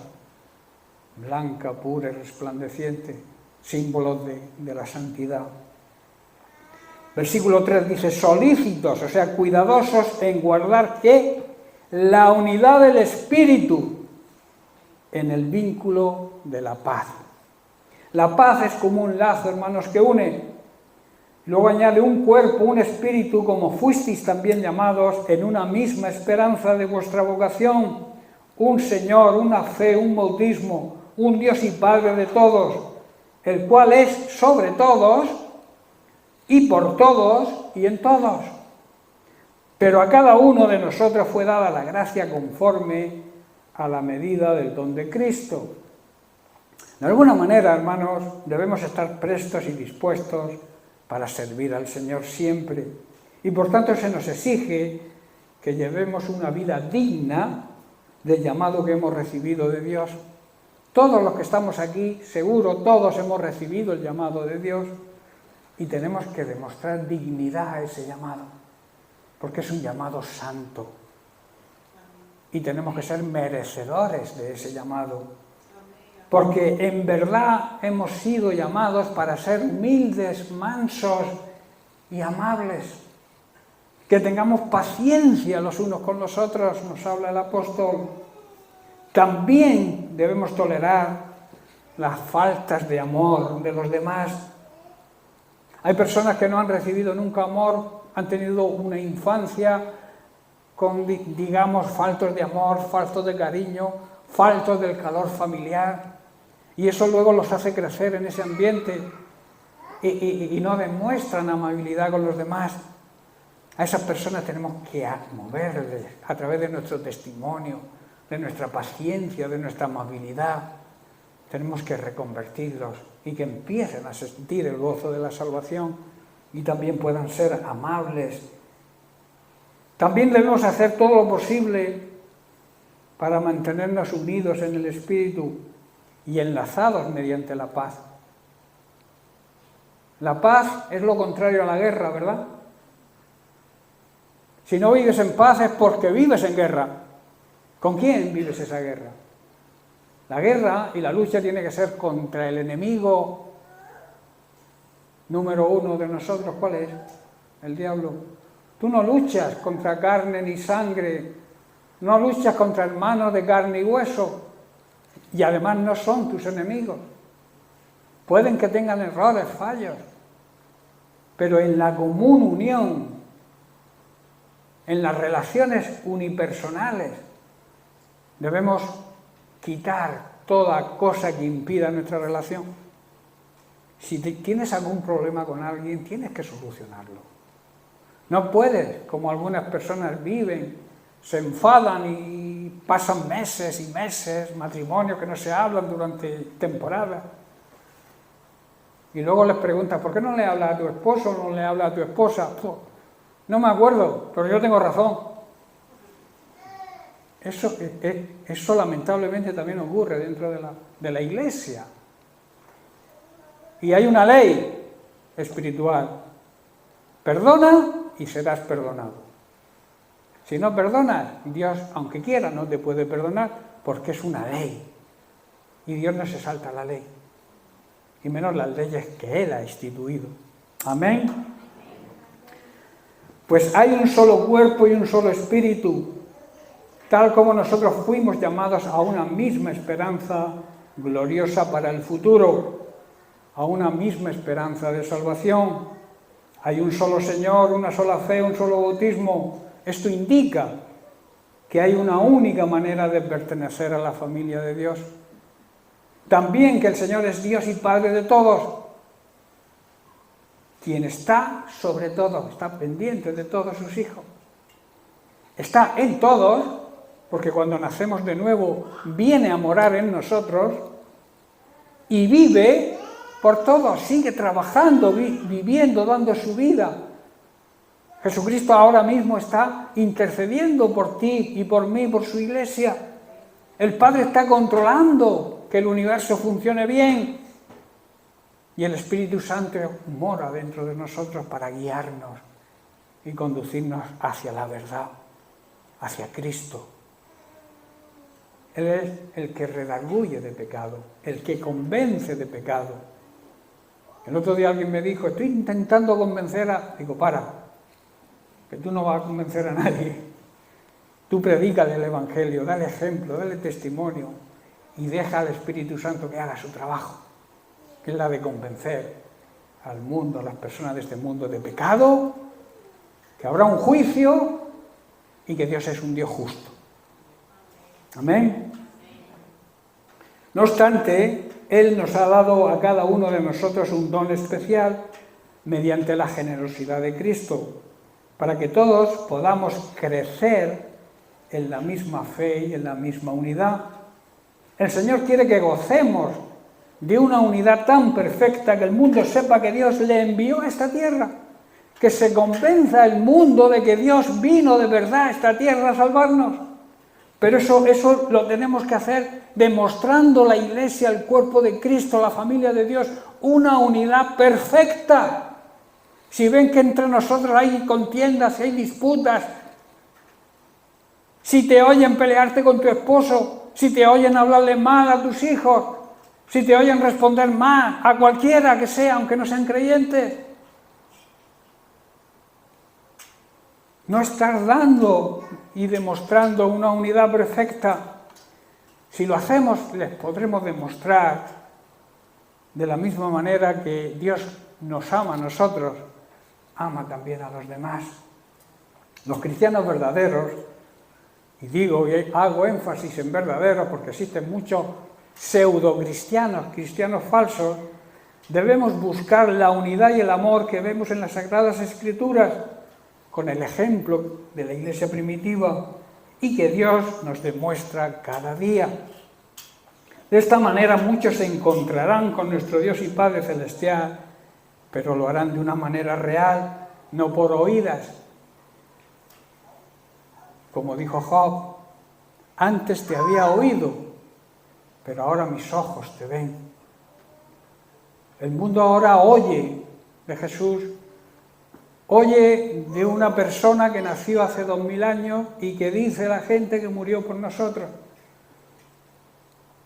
A: blanca, pura y resplandeciente, símbolo de la santidad. Versículo 3 dice, solícitos, o sea, cuidadosos en guardar ¿qué? La unidad del Espíritu en el vínculo de la paz. La paz es como un lazo, hermanos, que une. Luego añade un cuerpo, un espíritu, como fuisteis también llamados en una misma esperanza de vuestra vocación. Un Señor, una fe, un bautismo, un Dios y Padre de todos, el cual es sobre todos y por todos y en todos. Pero a cada uno de nosotros fue dada la gracia conforme a la medida del don de Cristo. De alguna manera, hermanos, debemos estar prestos y dispuestos para servir al Señor siempre. Y por tanto se nos exige que llevemos una vida digna del llamado que hemos recibido de Dios. Todos los que estamos aquí, seguro, todos hemos recibido el llamado de Dios y tenemos que demostrar dignidad a ese llamado, porque es un llamado santo. Y tenemos que ser merecedores de ese llamado. Porque en verdad hemos sido llamados para ser humildes, mansos y amables. Que tengamos paciencia los unos con los otros, nos habla el apóstol. También debemos tolerar las faltas de amor de los demás. Hay personas que no han recibido nunca amor, han tenido una infancia digamos, faltos de amor, faltos de cariño, faltos del calor familiar, y eso luego los hace crecer en ese ambiente y no demuestran amabilidad con los demás. A esas personas tenemos que moverles a través de nuestro testimonio, de nuestra paciencia, de nuestra amabilidad. Tenemos que reconvertirlos y que empiecen a sentir el gozo de la salvación y también puedan ser amables. También debemos hacer todo lo posible para mantenernos unidos en el Espíritu y enlazados mediante la paz. La paz es lo contrario a la guerra, ¿verdad? Si no vives en paz es porque vives en guerra. ¿Con quién vives esa guerra? La guerra y la lucha tiene que ser contra el enemigo número uno de nosotros. ¿Cuál es? El diablo. Tú no luchas contra carne ni sangre, no luchas contra hermanos de carne y hueso, y además no son tus enemigos. Pueden que tengan errores, fallos, pero en la común unión, en las relaciones unipersonales, debemos quitar toda cosa que impida nuestra relación. Si tienes algún problema con alguien, tienes que solucionarlo. No puedes, como algunas personas viven, se enfadan y pasan meses y meses, matrimonios que no se hablan durante temporadas. Y luego les preguntas, ¿por qué no le hablas a tu esposo o no le hablas a tu esposa? No me acuerdo, pero yo tengo razón. Eso lamentablemente también ocurre dentro de la iglesia. Y hay una ley espiritual. Perdona y serás perdonado. Si no perdonas, Dios, aunque quiera, no te puede perdonar porque es una ley. Y Dios no se salta la ley. Y menos las leyes que Él ha instituido. Amén. Pues hay un solo cuerpo y un solo espíritu, tal como nosotros fuimos llamados a una misma esperanza gloriosa para el futuro, a una misma esperanza de salvación. Hay un solo Señor, una sola fe, un solo bautismo. Esto indica que hay una única manera de pertenecer a la familia de Dios. También que el Señor es Dios y Padre de todos, quien está sobre todo, está pendiente de todos sus hijos. Está en todos, porque cuando nacemos de nuevo viene a morar en nosotros y vive por todos, sigue trabajando, viviendo, dando su vida. Jesucristo ahora mismo está intercediendo por ti y por mí, por su iglesia. El Padre está controlando que el universo funcione bien y el Espíritu Santo mora dentro de nosotros para guiarnos y conducirnos hacia la verdad, hacia Cristo. Él es el que redarguye de pecado, el que convence de pecado. El otro día alguien me dijo, estoy intentando convencer a... Digo, que tú no vas a convencer a nadie. Tú predícale el Evangelio, dale ejemplo, dale testimonio y deja al Espíritu Santo que haga su trabajo, que es la de convencer al mundo, a las personas de este mundo de pecado, que habrá un juicio y que Dios es un Dios justo. Amén. No obstante, Él nos ha dado a cada uno de nosotros un don especial mediante la generosidad de Cristo, para que todos podamos crecer en la misma fe y en la misma unidad. El Señor quiere que gocemos de una unidad tan perfecta que el mundo sepa que Dios le envió a esta tierra, que se convenza el mundo de que Dios vino de verdad a esta tierra a salvarnos. Pero eso lo tenemos que hacer demostrando la Iglesia, el cuerpo de Cristo, la familia de Dios, una unidad perfecta. Si ven que entre nosotros hay contiendas, hay disputas, si te oyen pelearte con tu esposo, si te oyen hablarle mal a tus hijos, si te oyen responder mal a cualquiera que sea, aunque no sean creyentes, no estás dando y demostrando una unidad perfecta. Si lo hacemos, les podremos demostrar de la misma manera que Dios nos ama a nosotros, ama también a los demás. Los cristianos verdaderos y digo y hago énfasis en verdaderos porque existen muchos pseudo-cristianos, cristianos falsos, debemos buscar la unidad y el amor que vemos en las Sagradas Escrituras, con el ejemplo de la Iglesia primitiva y que Dios nos demuestra cada día. De esta manera muchos se encontrarán con nuestro Dios y Padre Celestial, pero lo harán de una manera real, no por oídas. Como dijo Job, antes te había oído, pero ahora mis ojos te ven. El mundo ahora oye de Jesús, oye de una persona que nació hace 2000 años y que dice la gente que murió por nosotros.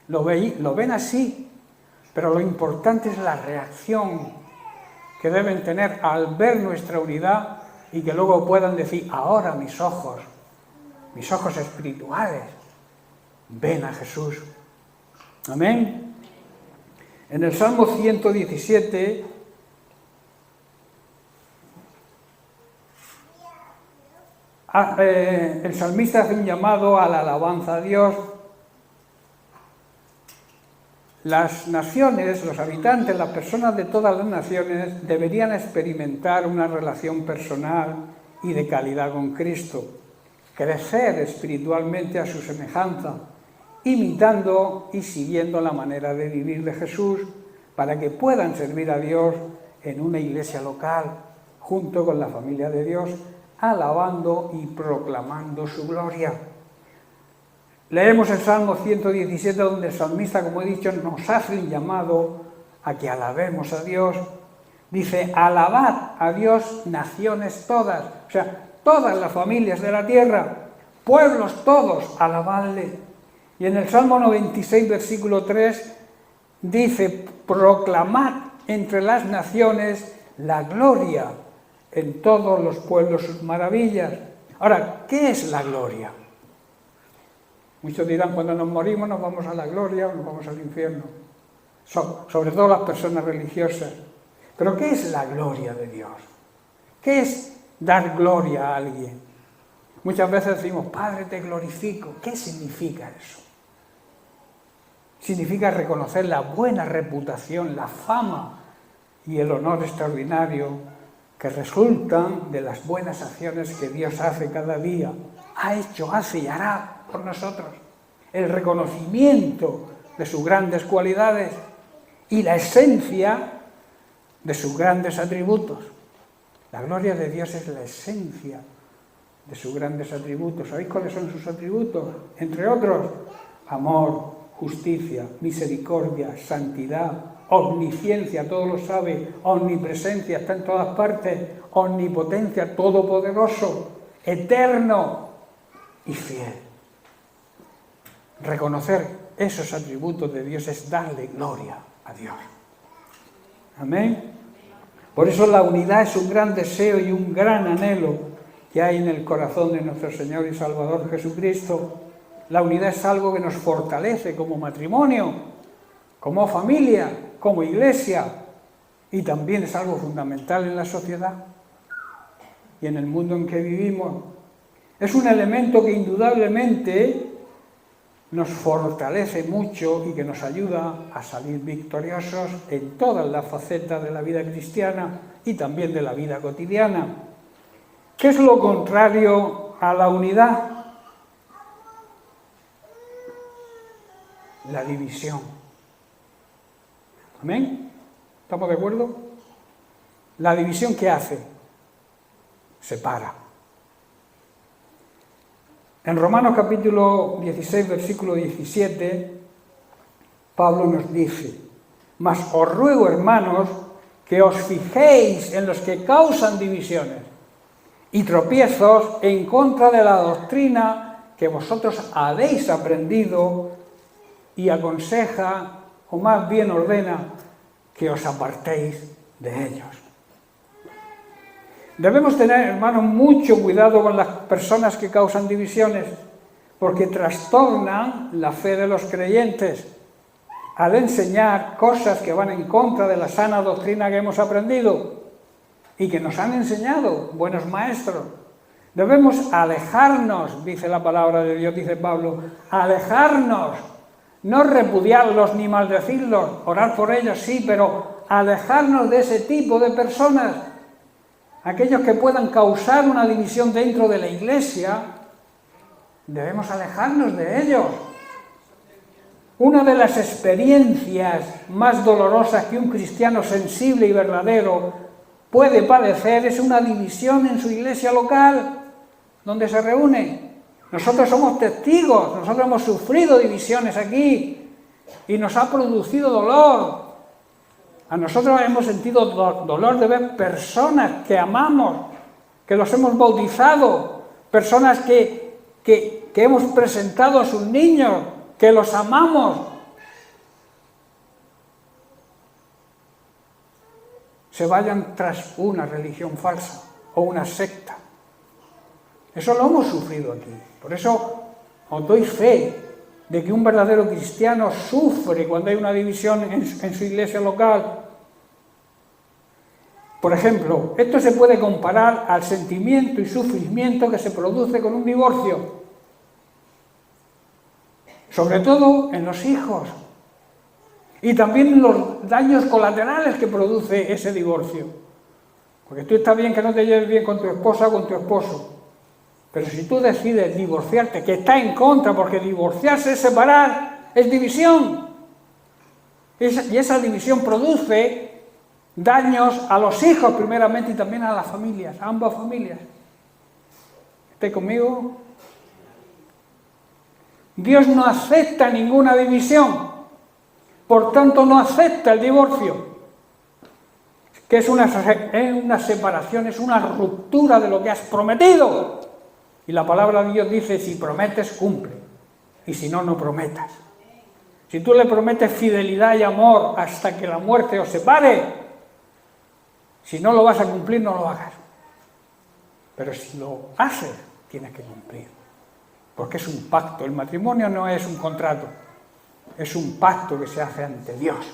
A: Lo ven así, pero lo importante es la reacción que deben tener al ver nuestra unidad y que luego puedan decir, ahora mis ojos espirituales, ven a Jesús. Amén. En el Salmo 117, el salmista hace un llamado a la alabanza a Dios. Las naciones, los habitantes, las personas de todas las naciones deberían experimentar una relación personal y de calidad con Cristo, crecer espiritualmente a su semejanza, imitando y siguiendo la manera de vivir de Jesús, para que puedan servir a Dios en una iglesia local, junto con la familia de Dios, alabando y proclamando su gloria. Leemos el Salmo 117, donde el salmista, como he dicho, nos hace un llamado a que alabemos a Dios. Dice, alabad a Dios naciones todas, o sea, todas las familias de la tierra, pueblos todos, alabadle. Y en el Salmo 96, versículo 3, dice, proclamad entre las naciones la gloria, en todos los pueblos sus maravillas. Ahora, ¿qué es la gloria? Muchos dirán, cuando nos morimos nos vamos a la gloria o nos vamos al infierno. Sobre todo las personas religiosas. Pero ¿qué es la gloria de Dios? ¿Qué es dar gloria a alguien? Muchas veces decimos, Padre, te glorifico. ¿Qué significa eso? Significa reconocer la buena reputación, la fama y el honor extraordinario que resultan de las buenas acciones que Dios hace cada día. Ha hecho, hace y hará por nosotros. El reconocimiento de sus grandes cualidades y la esencia de sus grandes atributos. La gloria de Dios es la esencia de sus grandes atributos. ¿Sabéis cuáles son sus atributos? Entre otros, amor, justicia, misericordia, santidad, omnisciencia, todo lo sabe, omnipresencia, está en todas partes, omnipotencia, todopoderoso, eterno y fiel. Reconocer esos atributos de Dios es darle gloria a Dios. Amén. Por eso la unidad es un gran deseo y un gran anhelo que hay en el corazón de nuestro Señor y Salvador Jesucristo. La unidad es algo que nos fortalece como matrimonio, como familia, como iglesia, y también es algo fundamental en la sociedad y en el mundo en que vivimos. Es un elemento que indudablemente nos fortalece mucho y que nos ayuda a salir victoriosos en todas las facetas de la vida cristiana y también de la vida cotidiana. ¿Qué es lo contrario a la unidad? La división. ¿Amén? ¿Estamos de acuerdo? La división, ¿qué hace? Separa. En Romanos capítulo 16, versículo 17, Pablo nos dice, mas os ruego, hermanos, que os fijéis en los que causan divisiones y tropiezos en contra de la doctrina que vosotros habéis aprendido, y aconseja, o más bien ordena, que os apartéis de ellos. Debemos tener, hermanos, mucho cuidado con las personas que causan divisiones, porque trastornan la fe de los creyentes al enseñar cosas que van en contra de la sana doctrina que hemos aprendido y que nos han enseñado buenos maestros. Debemos alejarnos, dice la palabra de Dios, dice Pablo, alejarnos, no repudiarlos ni maldecirlos, orar por ellos sí, pero alejarnos de ese tipo de personas, aquellos que puedan causar una división dentro de la Iglesia, debemos alejarnos de ellos. Una de las experiencias más dolorosas que un cristiano sensible y verdadero puede padecer es una división en su iglesia local, donde se reúne. Nosotros somos testigos, nosotros hemos sufrido divisiones aquí y nos ha producido dolor. A nosotros hemos sentido dolor de ver personas que amamos, que los hemos bautizado, personas que hemos presentado a sus niños, que los amamos. Se vayan tras una religión falsa o una secta. Eso lo hemos sufrido aquí. Por eso os doy fe de que un verdadero cristiano sufre cuando hay una división en su iglesia local. Por ejemplo, esto se puede comparar al sentimiento y sufrimiento que se produce con un divorcio. Sobre todo en los hijos. Y también los daños colaterales que produce ese divorcio. Porque tú estás bien que no te lleves bien con tu esposa o con tu esposo. Pero si tú decides divorciarte, que está en contra, porque divorciarse es separar, es división. Y esa división produce daños a los hijos primeramente y también a las familias, a ambas familias. ¿Estáis conmigo? Dios no acepta ninguna división. Por tanto, no acepta el divorcio, que es una separación, es una ruptura de lo que has prometido. Y la palabra de Dios dice, si prometes, cumple. Y si no, no prometas. Si tú le prometes fidelidad y amor hasta que la muerte os separe, si no lo vas a cumplir, no lo hagas. Pero si lo haces, tienes que cumplir. Porque es un pacto. El matrimonio no es un contrato. Es un pacto que se hace ante Dios.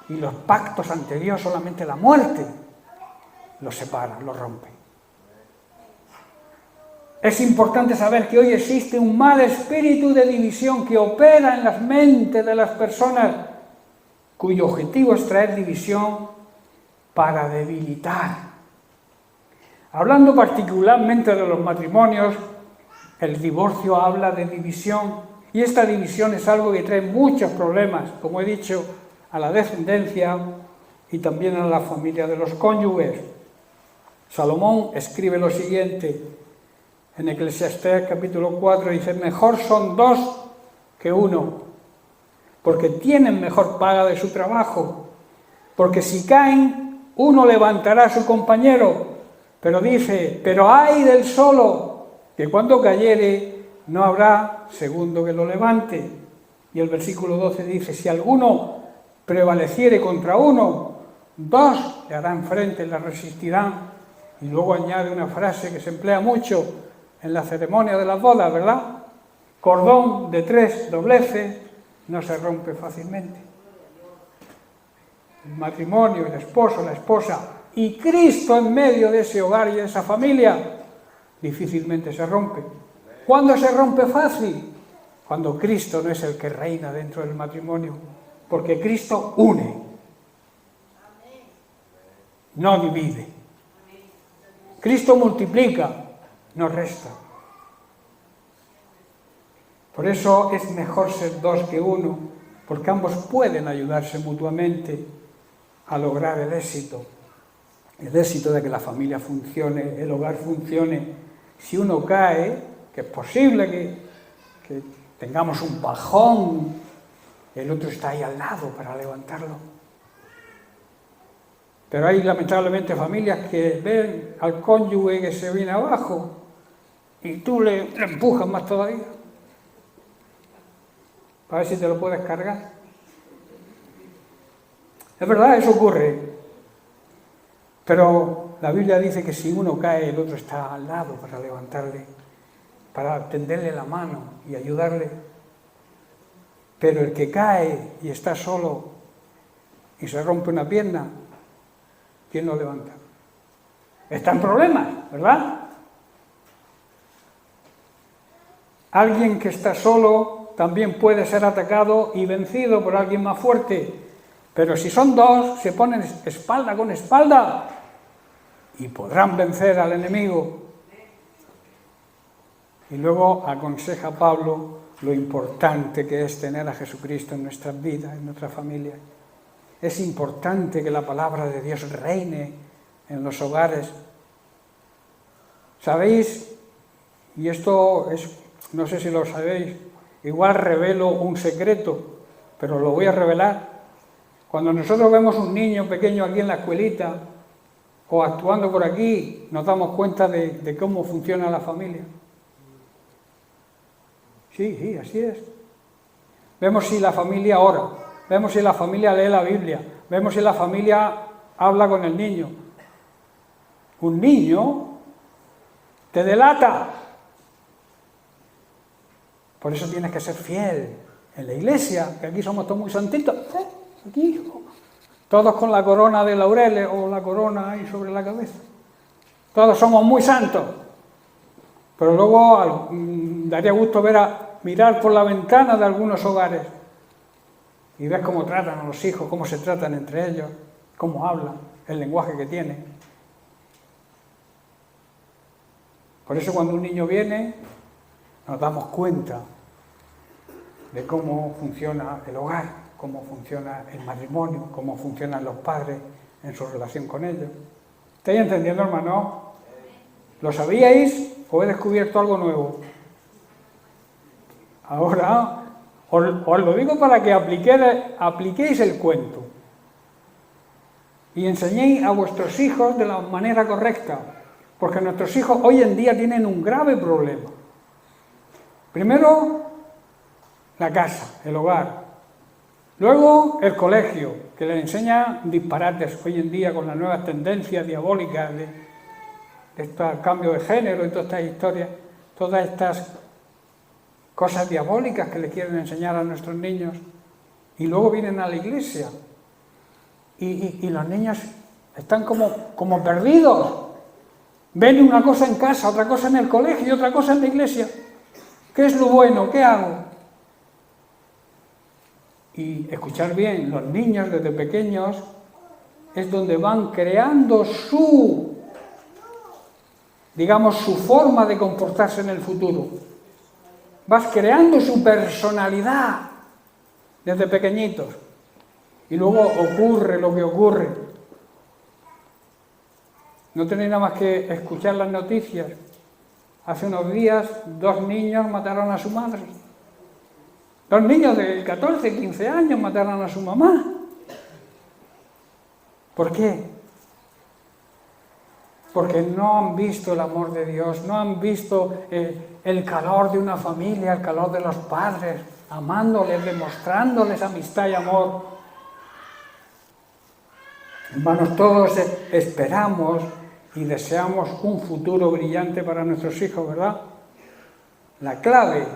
A: Y los pactos ante Dios solamente la muerte los separa, los rompe. Es importante saber que hoy existe un mal espíritu de división que opera en las mentes de las personas, cuyo objetivo es traer división para debilitar. Hablando particularmente de los matrimonios, el divorcio habla de división. Y esta división es algo que trae muchos problemas, como he dicho, a la descendencia y también a la familia de los cónyuges. Salomón escribe lo siguiente en Eclesiastés capítulo 4, dice, mejor son dos que uno, porque tienen mejor paga de su trabajo, porque si caen, uno levantará a su compañero, pero dice, pero ay del solo, que cuando cayere, no habrá segundo que lo levante. Y el versículo 12 dice, si alguno prevaleciere contra uno, dos le harán frente y le resistirán. Y luego añade una frase que se emplea mucho en la ceremonia de las bodas, ¿verdad? Cordón de 3 dobleces no se rompe fácilmente. El matrimonio, el esposo, la esposa y Cristo en medio de ese hogar y de esa familia difícilmente se rompe. ¿Cuándo se rompe fácil? Cuando Cristo no es el que reina dentro del matrimonio, porque Cristo une, no divide. Cristo multiplica, no resta. Por eso es mejor ser dos que uno, porque ambos pueden ayudarse mutuamente a lograr el éxito de que la familia funcione, el hogar funcione. Si uno cae, que es posible que tengamos un bajón, el otro está ahí al lado para levantarlo. Pero hay lamentablemente familias que ven al cónyuge que se viene abajo y tú le empujas más todavía para ver si te lo puedes cargar. Es verdad, eso ocurre. Pero la Biblia dice que si uno cae, el otro está al lado para levantarle, para tenderle la mano y ayudarle. Pero el que cae y está solo y se rompe una pierna, ¿quién lo levanta? Está en problemas, ¿verdad? Alguien que está solo también puede ser atacado y vencido por alguien más fuerte. Pero si son dos, se ponen espalda con espalda y podrán vencer al enemigo. Y luego aconseja Pablo lo importante que es tener a Jesucristo en nuestras vidas, en nuestra familia. Es importante que la palabra de Dios reine en los hogares. ¿Sabéis? Y esto es, no sé si lo sabéis, igual revelo un secreto, pero lo voy a revelar. Cuando nosotros vemos un niño pequeño aquí en la escuelita o actuando por aquí, nos damos cuenta de cómo funciona la familia. Sí, así es. Vemos si la familia ora, vemos si la familia lee la Biblia, vemos si la familia habla con el niño. Un niño te delata. Por eso tienes que ser fiel en la iglesia, que aquí somos todos muy santitos. Aquí, todos con la corona de laureles o la corona ahí sobre la cabeza. Todos somos muy santos. Pero luego daría gusto mirar por la ventana de algunos hogares y ver cómo tratan a los hijos, cómo se tratan entre ellos, cómo hablan, el lenguaje que tienen. Por eso cuando un niño viene, nos damos cuenta de cómo funciona el hogar, cómo funciona el matrimonio, cómo funcionan los padres en su relación con ellos. ¿Estáis entendiendo, hermano? ¿Lo sabíais o he descubierto algo nuevo? Ahora os lo digo para que apliquéis el cuento y enseñéis a vuestros hijos de la manera correcta, porque nuestros hijos hoy en día tienen un grave problema. Primero, la casa, el hogar. Luego, el colegio, que les enseña disparates hoy en día con las nuevas tendencias diabólicas de estos cambios de género y todas estas historias, todas estas cosas diabólicas que le quieren enseñar a nuestros niños. Y luego vienen a la iglesia y los niños están como perdidos. Ven una cosa en casa, otra cosa en el colegio y otra cosa en la iglesia. ¿Qué es lo bueno? ¿Qué hago? Y escuchar bien, los niños desde pequeños es donde van creando su forma de comportarse en el futuro. Vas creando su personalidad desde pequeñitos. Y luego ocurre lo que ocurre. No tenéis nada más que escuchar las noticias. Hace unos días 2 niños mataron a su madre. 2 niños de 14, 15 años mataron a su mamá. ¿Por qué? Porque no han visto el amor de Dios, no han visto el calor de una familia, el calor de los padres, amándoles, demostrándoles amistad y amor. Hermanos, todos esperamos y deseamos un futuro brillante para nuestros hijos, ¿verdad? La clave,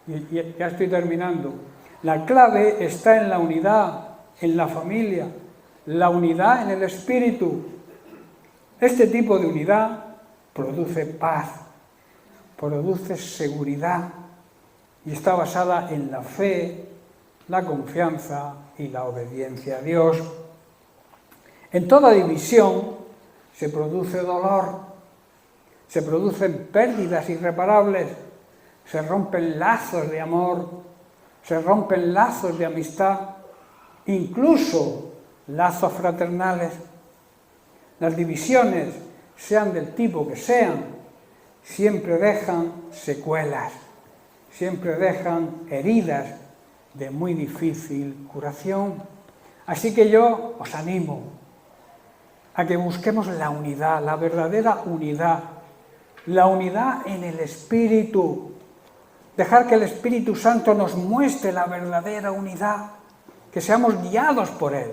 A: y ya estoy terminando, la clave está en la unidad, en la familia, la unidad en el espíritu. Este tipo de unidad produce paz, produce seguridad y está basada en la fe, la confianza y la obediencia a Dios. En toda división se produce dolor, se producen pérdidas irreparables, se rompen lazos de amor, se rompen lazos de amistad, incluso lazos fraternales. Las divisiones, sean del tipo que sean, siempre dejan secuelas, siempre dejan heridas de muy difícil curación. Así que yo os animo a que busquemos la unidad, la verdadera unidad, la unidad en el Espíritu. Dejar que el Espíritu Santo nos muestre la verdadera unidad, que seamos guiados por Él.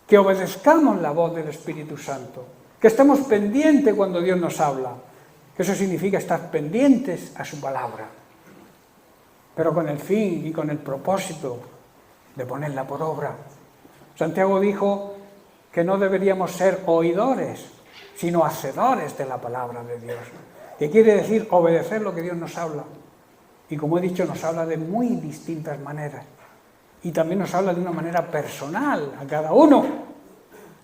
A: Que obedezcamos la voz del Espíritu Santo, que estemos pendientes cuando Dios nos habla, que eso significa estar pendientes a su palabra, pero con el fin y con el propósito de ponerla por obra. Santiago dijo que no deberíamos ser oidores, sino hacedores de la palabra de Dios. que quiere decir obedecer lo que Dios nos habla. Y como he dicho, nos habla de muy distintas maneras. Y también nos habla de una manera personal, a cada uno.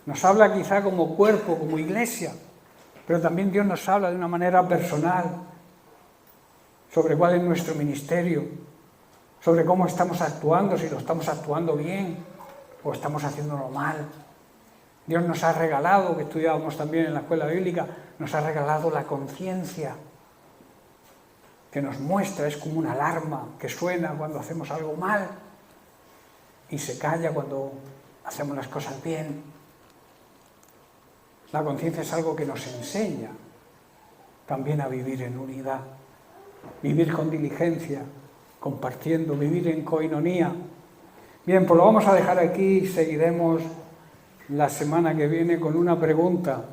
A: Nos habla quizá como cuerpo, como iglesia, pero también Dios nos habla de una manera personal sobre cuál es nuestro ministerio, sobre cómo estamos actuando, si lo estamos actuando bien o estamos haciéndolo mal. Dios nos ha regalado, que estudiábamos también en la escuela bíblica, nos ha regalado la conciencia, que nos muestra, es como una alarma que suena cuando hacemos algo mal y se calla cuando hacemos las cosas bien. La conciencia es algo que nos enseña también a vivir en unidad, vivir con diligencia, compartiendo, vivir en coinonía. Bien, pues lo vamos a dejar aquí y seguiremos la semana que viene con una pregunta.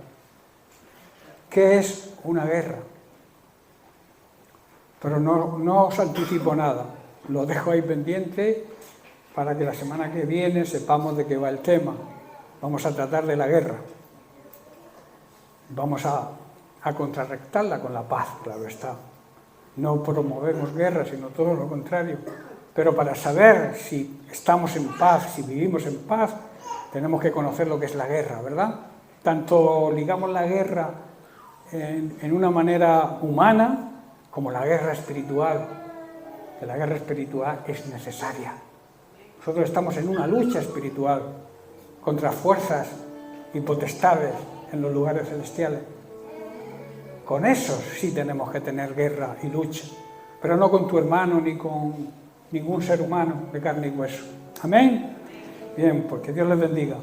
A: ¿Qué es una guerra? Pero no os anticipo nada, lo dejo ahí pendiente para que la semana que viene sepamos de qué va el tema. Vamos a tratar de la guerra. Vamos a contrarrestarla con la paz, claro está. No promovemos guerra, sino todo lo contrario. Pero para saber si estamos en paz, si vivimos en paz, tenemos que conocer lo que es la guerra, ¿verdad? Tanto ligamos la guerra en una manera humana como la guerra espiritual. Que la guerra espiritual es necesaria. Nosotros estamos en una lucha espiritual contra fuerzas y potestades en los lugares celestiales. Con esos sí tenemos que tener guerra y lucha, pero no con tu hermano ni con ningún ser humano de carne y hueso. Amén. Bien, pues que Dios les bendiga.